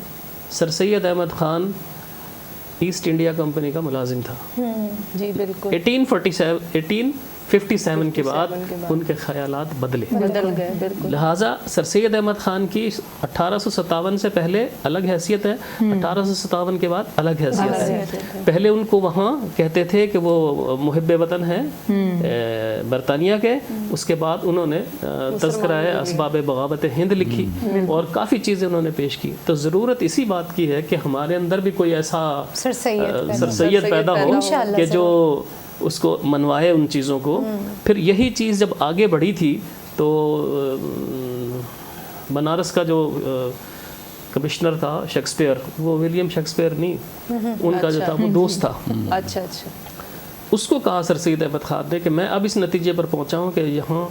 sir Syed Ahmad Khan East India Company کا ملازم تھا جی بالکل، 1857 کے بعد ان کے خیالات بدل گئے، لہٰذا سر سید احمد خان کی 1857 سے پہلے الگ حیثیت ہے، 1857 کے بعد الگ حیثیت ہے۔ پہلے ان کو وہاں کہتے تھے کہ وہ محب وطن ہیں برطانیہ کے، اس کے بعد انہوں نے تذکرہ اسباب بغاوت ہند لکھی اور کافی چیزیں انہوں نے پیش کی۔ تو ضرورت اسی بات کی ہے کہ ہمارے اندر بھی کوئی ایسا سر سید پیدا ہو کہ جو اس کو منوائے ان چیزوں کو۔ پھر یہی چیز جب آگے بڑھی تھی تو بنارس کا جو کمشنر تھا شیکسپیئر، وہ ولیم شیکسپیئر نہیں، ان کا جو تھا وہ دوست تھا، اچھا اس کو کہا سر سید احمد خان نے کہ میں اب اس نتیجے پر پہنچا ہوں کہ یہاں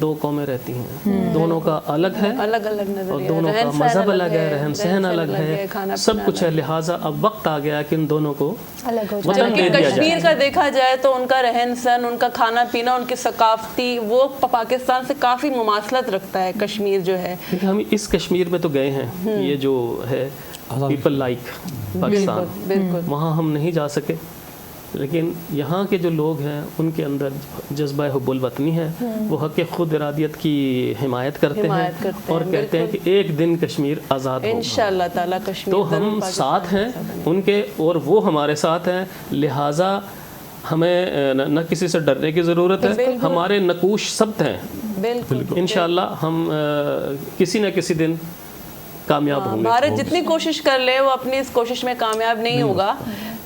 دو قومیں رہتی ہیں، دونوں کا الگ ہے، الگ الگ اور دونوں کا مذہب الگ ہے، رہن سہن الگ ہے، سب کچھ ہے، لہٰذا اب وقت آ گیا کہ ان دونوں کو وطن دے دیا جائے۔ کشمیر کا دیکھا جائے تو ان کا رہن سہن، ان کا کھانا پینا، ان کی ثقافتی وہ پاکستان سے کافی مماثلت رکھتا ہے کشمیر جو ہے۔ ہم اس کشمیر میں تو گئے ہیں، یہ جو ہے پیپل لائک پاکستان، وہاں ہم نہیں جا سکے، لیکن یہاں کے جو لوگ ہیں ان کے اندر جذبہ حب الوطنی ہے، وہ حق خود ارادیت کی حمایت کرتے ہیں اور کہتے ہیں کہ ایک دن کشمیر آزاد ہوگا انشاءاللہ تعالیٰ کشمیر۔ تو ہم ساتھ ہیں ان کے اور وہ ہمارے ساتھ ہیں، لہٰذا ہمیں نہ کسی سے ڈرنے کی ضرورت ہے، ہمارے نقوش ثبت ہیں، انشاءاللہ ہم کسی نہ کسی دن کامیاب ہوں گے۔ بھارت جتنی کوشش کر لے وہ اپنی اس کوشش میں کامیاب نہیں ہوگا،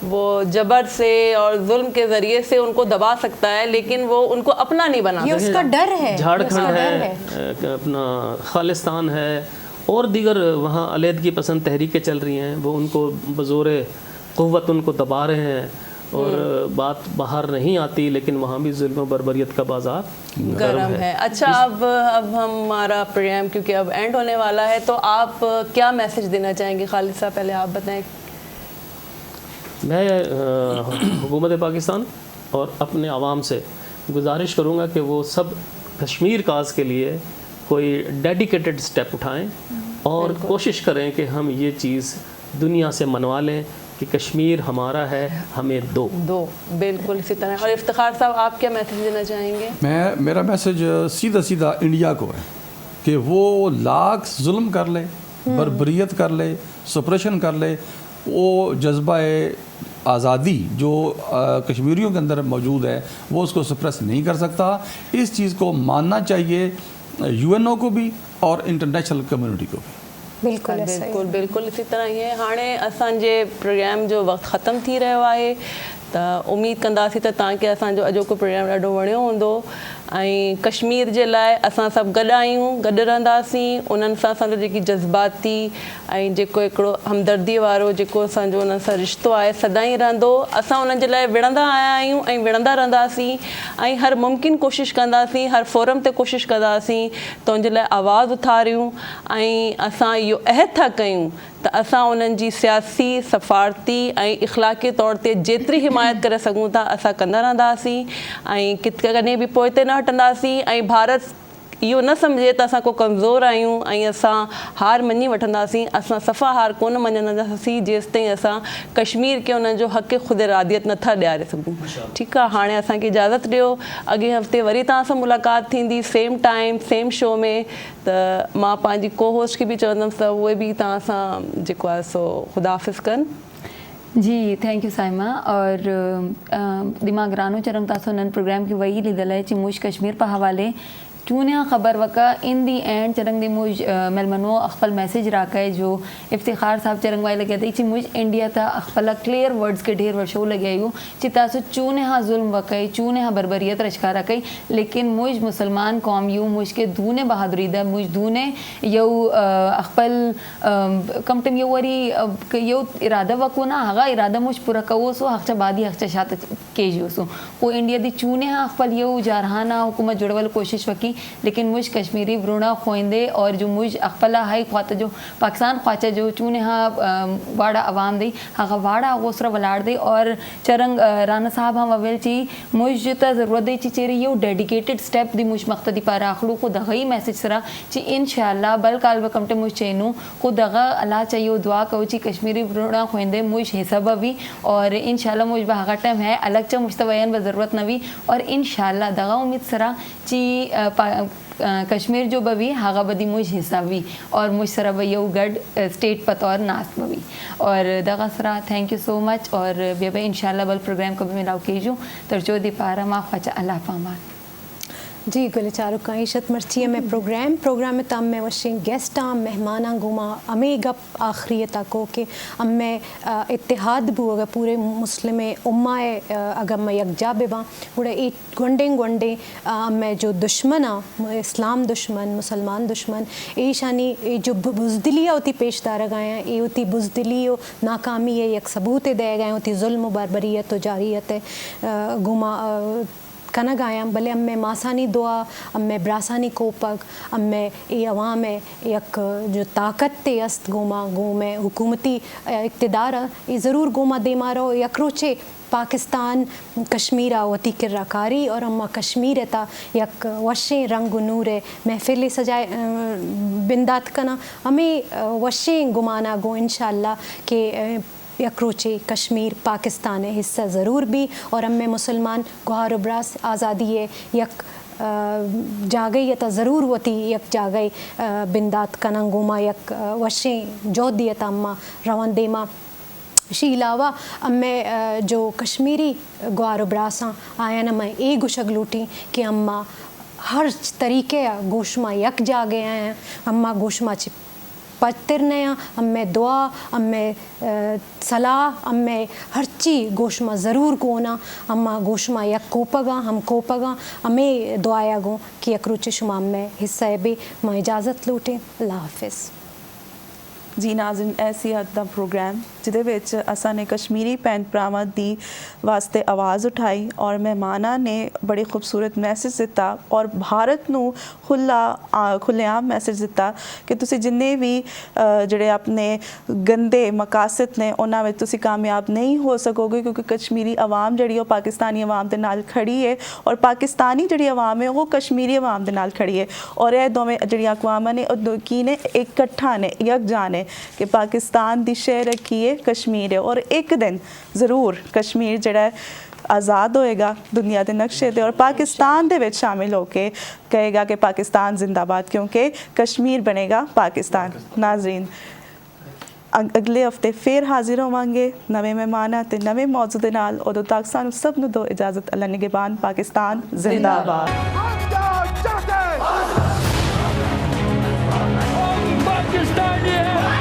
وہ جبر سے اور ظلم کے ذریعے سے ان کو دبا سکتا ہے لیکن وہ ان کو اپنا نہیں بنا سکتا۔ یہ اس کا ڈر ہے، جھارکھنڈ ہے، اپنا خالستان ہے اور دیگر وہاں علیحدگی پسند تحریکیں چل رہی ہیں، وہ ان کو بزور قوت ان کو دبا رہے ہیں اور بات باہر نہیں آتی، لیکن وہاں بھی ظلم و بربریت کا بازار گرم ہے۔ اچھا اب ہمارا پروگرام کیونکہ اب اینڈ ہونے والا ہے، تو آپ کیا میسج دینا چاہیں گے؟ خالد صاحب پہلے آپ بتائیں۔ میں حکومت پاکستان اور اپنے عوام سے گزارش کروں گا کہ وہ سب کشمیر کاز کے لیے کوئی ڈیڈیکیٹڈ سٹیپ اٹھائیں اور کوشش کریں کہ ہم یہ چیز دنیا سے منوا لیں کہ کشمیر ہمارا ہے, ہمیں دو. بالکل اسی طرح. اور افتخار صاحب آپ کیا میسیج دینا چاہیں گے؟ میرا میسیج سیدھا انڈیا کو ہے کہ وہ لاکھ ظلم کر لے, بربریت کر لے, سپریشن کر لے, وہ جذبہ آزادی جو کشمیریوں کے اندر موجود ہے وہ اس کو سپریس نہیں کر سکتا. اس چیز کو ماننا چاہیے یو این او کو بھی اور انٹرنیشنل کمیونٹی کو بھی. बिल्कुल इसी तरह ये हाणे असांजे प्रोग्राम जो वक़्तु ख़तमु थी रहियो आहे त उमेद कंदासीं त तव्हांखे असांजो अॼोको प्रोग्राम ॾाढो वणियो हूंदो ऐं कश्मीर जे लाइ असां सभु गॾु आहियूं, गॾु रहंदासीं. उन्हनि सां असांजो जेकी जज़्बाती ऐं जेको हिकिड़ो हमदर्दी वारो जेको असांजो उन्हनि सां रिश्तो आहे सदाईं रहंदो. असां उन्हनि जे लाइ विढ़ंदा आया आहियूं ऐं विढ़ंदा रहंदासीं ऐं हर मुमकिन कोशिशि कंदासीं, हर फोरम ते कोशिशि कंदासीं त उनजे लाइ आवाज़ उथारियूं ऐं असां इहो अहद था कयूं त असां उन्हनि जी सियासी, सफ़ारती ऐं इख़लाक़ी तौर ते जेतिरी हिमायत करे सघूं था असां कंदा रहंदासीं ऐं कॾहिं बि पोइ ते न हटंदासीं. ऐं भारत इहो न सम्झे त असां को कमज़ोर आहियूं ऐं असां हार मञी वठंदासीं. असां सफ़ा हार कोन मञंदासीं जेसि ताईं असां कश्मीर खे उन्हनि जो हक़ ख़ुदि इरादियत नथा ॾियारे सघूं. ठीकु आहे, हाणे असांखे इजाज़त ॾियो. अॻे हफ़्ते वरी तव्हां सां मुलाक़ात थींदी सेम टाइम सेम शो में. त मां पंहिंजी को होस्ट खे बि चवंदमि त उहे बि तव्हां सां जेको आहे सो ख़ुदाफ़िज़ कनि. जी थैंक यू साइमा. और दिमाग़ रानो चरंग तासो नन प्रोग्राम की वही लीदल है चिमुश कश्मीर पर हवाले चूनिया ख़बर वका इन दी एंड चरंग दी मुझ मेलमनो अखपल मैसेज राका है जो इफ्तिखार साहब चरंग वाई लगे थे मुझ इंडिया था अखपला क्लियर वर्ड्स के ढेर वर्षो लगे यू चितासो चूने हाँ जुल्म वकई चूने हाँ बरबरियत रचका रकई. लेकिन मुझ मुसलमान कौम यू मुझ के धूने बहादुरी दा मुझ धूने you अखपल Kamtam you worry you इरादा वको ना हगा इरादा मुझ पूरा कवो सो हक्चा बादी हक्चा शात केजो सो को इंडिया दी चूने हाँ अखपल यू जारहाना हुकूमत जुड़वल कोशिश वकी. लेकिन मुझ कश्मीरी ब्रूणा खोइंदे और जो मुझ अखपला हाई ख्वाता जो पाकिस्तान ख्वाचा जो चूने हाँ वाड़ा अवाम दी हाँ वाड़ा गोसरा वलाड़ दे. और चरंग राना साहब हम अवेल ची मुझ ता ज़रूरत दे ची चेरी यो डेडिकेटेड स्टेप दी मुझ मकतदी पारा अखलू को दगाई मैसेज सरा ची इंशाल्लाह बल काल वकमटे मुझ चैनू को दगा अल्लाह चाहिए दुआ कहो ची कश्मीरी ब्रूणा खोइंदे मुझ हिसाब भी. और इंशाल्लाह मुझ बहागा टाइम है अलग चा मुश्तवयन ब ज़रूरत नवी. और इंशाल्लाह दगा उम्मीद सरा ची कश्मीर जो बवी हागा बदी मुझ हिस्सा भी और मुझ सरा बयू गड स्टेट पतौर नास बवी. और दगा सरा थैंक यू सो मच. और बेबे इंशाल्लाह बल प्रोग्राम को भी मिलाओ कीजू तरचो दी पारा मा ख्वाचा अल्लाह पामान. जी गुल चारू का इशत मर्ची में प्रोग्राम में तम में वशिंग गेस्ट मेहमाना गुमा अमे गप आखिरियत को कि अम्मे इत्तेहाद बु अगर पूरे मुस्लिम उम्मा अगर मैं यकजा बेबा पूरे गोंडे अम्मे जो दुश्मन इस्लाम दुश्मन मुसलमान दुश्मन ईशानी जो बुजदिलिया होती पेशदार गए ये होती बुजदिली नाकामी है यक सबूत दे गए होती जुल्म बरबरियत तो जारियत है गुमा कना गायम भले अम्मे मासानी दुआ अम्मे ब्रासानी कोपक अम्मे ये अवाम है यक जो ताकत ते अस्त गोमा गोमे हुकूमती इक़्तिदार ये ज़रूर गोमा दे मारो यकरोचे पाकिस्तान कश्मीर आवती किर्राकारी और अम्मा कश्मीर था यक वशे रंग नूर महफिल सजाए बिंदात कना हमें वशे गुमाना गो इंशाल्लाह के यकरोचे कश्मीर पाकिस्तान है हिस्सा ज़रूर भी. और अम्मे मुसलमान गुहार ब्रास आज़ादी है यक जागई यता ज़रूर होती यक जागई बिंदात कनंगुमा यक वशे जोदियता अम्मा रवंदे मा शी अलावा अम्मे जो कश्मीरी गुहार ब्रासा आया न मैं ए गुशगलूटी कि अम्मा हर तरीके गोशमा यक जागे हैं अम्मा गोशमा चिप पत्तर नया अम्मे दुआ अम्मे सलाह अम्मे हरची गोशमा ज़रूर गोना अम्मा गोशमा यक कोपगा हम कोपगा अम्मे दुआया गो कि यकरुच शुमा अम्मे हिस्सा भी मैं इजाज़त लूटें. अल्लाह हाफ़िज़. ਜੀ ਨਾਜ਼ਰੀਨ, ਐਸੀ ਅੱਜ ਦਾ ਪ੍ਰੋਗਰਾਮ ਜਿਹਦੇ ਵਿੱਚ ਅਸਾਂ ਨੇ ਕਸ਼ਮੀਰੀ ਭੈਣ ਭਰਾਵਾਂ ਦੀ ਵਾਸਤੇ ਆਵਾਜ਼ ਉਠਾਈ ਔਰ ਮਹਿਮਾਨਾਂ ਨੇ ਬੜੇ ਖੂਬਸੂਰਤ ਮੈਸੇਜ ਦਿੱਤਾ ਔਰ ਭਾਰਤ ਨੂੰ ਖੁੱਲ੍ਹੇਆਮ ਮੈਸੇਜ ਦਿੱਤਾ ਕਿ ਤੁਸੀਂ ਜਿੰਨੇ ਵੀ ਜਿਹੜੇ ਆਪਣੇ ਗੰਦੇ ਮਕਾਸਦ ਨੇ ਉਹਨਾਂ ਵਿੱਚ ਤੁਸੀਂ ਕਾਮਯਾਬ ਨਹੀਂ ਹੋ ਸਕੋਗੇ, ਕਿਉਂਕਿ ਕਸ਼ਮੀਰੀ ਆਵਾਮ ਜਿਹੜੀ ਉਹ ਪਾਕਿਸਤਾਨੀ ਆਵਾਮ ਦੇ ਨਾਲ ਖੜੀ ਹੈ ਔਰ ਪਾਕਿਸਤਾਨੀ ਜਿਹੜੀ ਆਵਾਮ ਹੈ ਉਹ ਕਸ਼ਮੀਰੀ ਆਵਾਮ ਦੇ ਨਾਲ ਖੜੀ ਹੈ ਔਰ ਇਹ ਦੋਵੇਂ ਜਿਹੜੀਆਂ ਅਕਵਾਮਾਂ ਨੇ ਉਹ ਕੀ ਨੇ, ਇਕੱਠਾ ਨੇ, ਯਕਜਾ ਨੇ ਕਿ ਪਾਕਿਸਤਾਨ ਦੀ ਸ਼ਹਿ ਰੱਖੀ ਹੈ ਕਸ਼ਮੀਰ ਹੈ ਔਰ ਇੱਕ ਦਿਨ ਜ਼ਰੂਰ ਕਸ਼ਮੀਰ ਜਿਹੜਾ ਆਜ਼ਾਦ ਹੋਏਗਾ ਦੁਨੀਆ ਦੇ ਨਕਸ਼ੇ ਤੇ ਔਰ ਪਾਕਿਸਤਾਨ ਦੇ ਵਿੱਚ ਸ਼ਾਮਿਲ ਹੋ ਕੇ ਕਹੇਗਾ ਕਿ ਪਾਕਿਸਤਾਨ ਜ਼ਿੰਦਾਬਾਦ, ਕਿਉਂਕਿ ਕਸ਼ਮੀਰ ਬਣੇਗਾ ਪਾਕਿਸਤਾਨ। ਨਾਜ਼ਰੀਨ, ਅਗਲੇ ਹਫਤੇ ਫਿਰ ਹਾਜ਼ਰ ਹੋਵਾਂਗੇ ਨਵੇਂ ਮਹਿਮਾਨਾਂ ਤੇ ਨਵੇਂ ਮੌਜੂ ਦੇ ਨਾਲ। ਉਦੋਂ ਤੱਕ ਸਾਨੂੰ ਸਭ ਨੂੰ ਦਿਓ ਇਜਾਜ਼ਤ। ਅੱਲਾ ਨਿਗਹਿਬਾਨ। ਪਾਕਿਸਤਾਨ ਜ਼ਿੰਦਾਬਾਦ। Pakistan, yeah!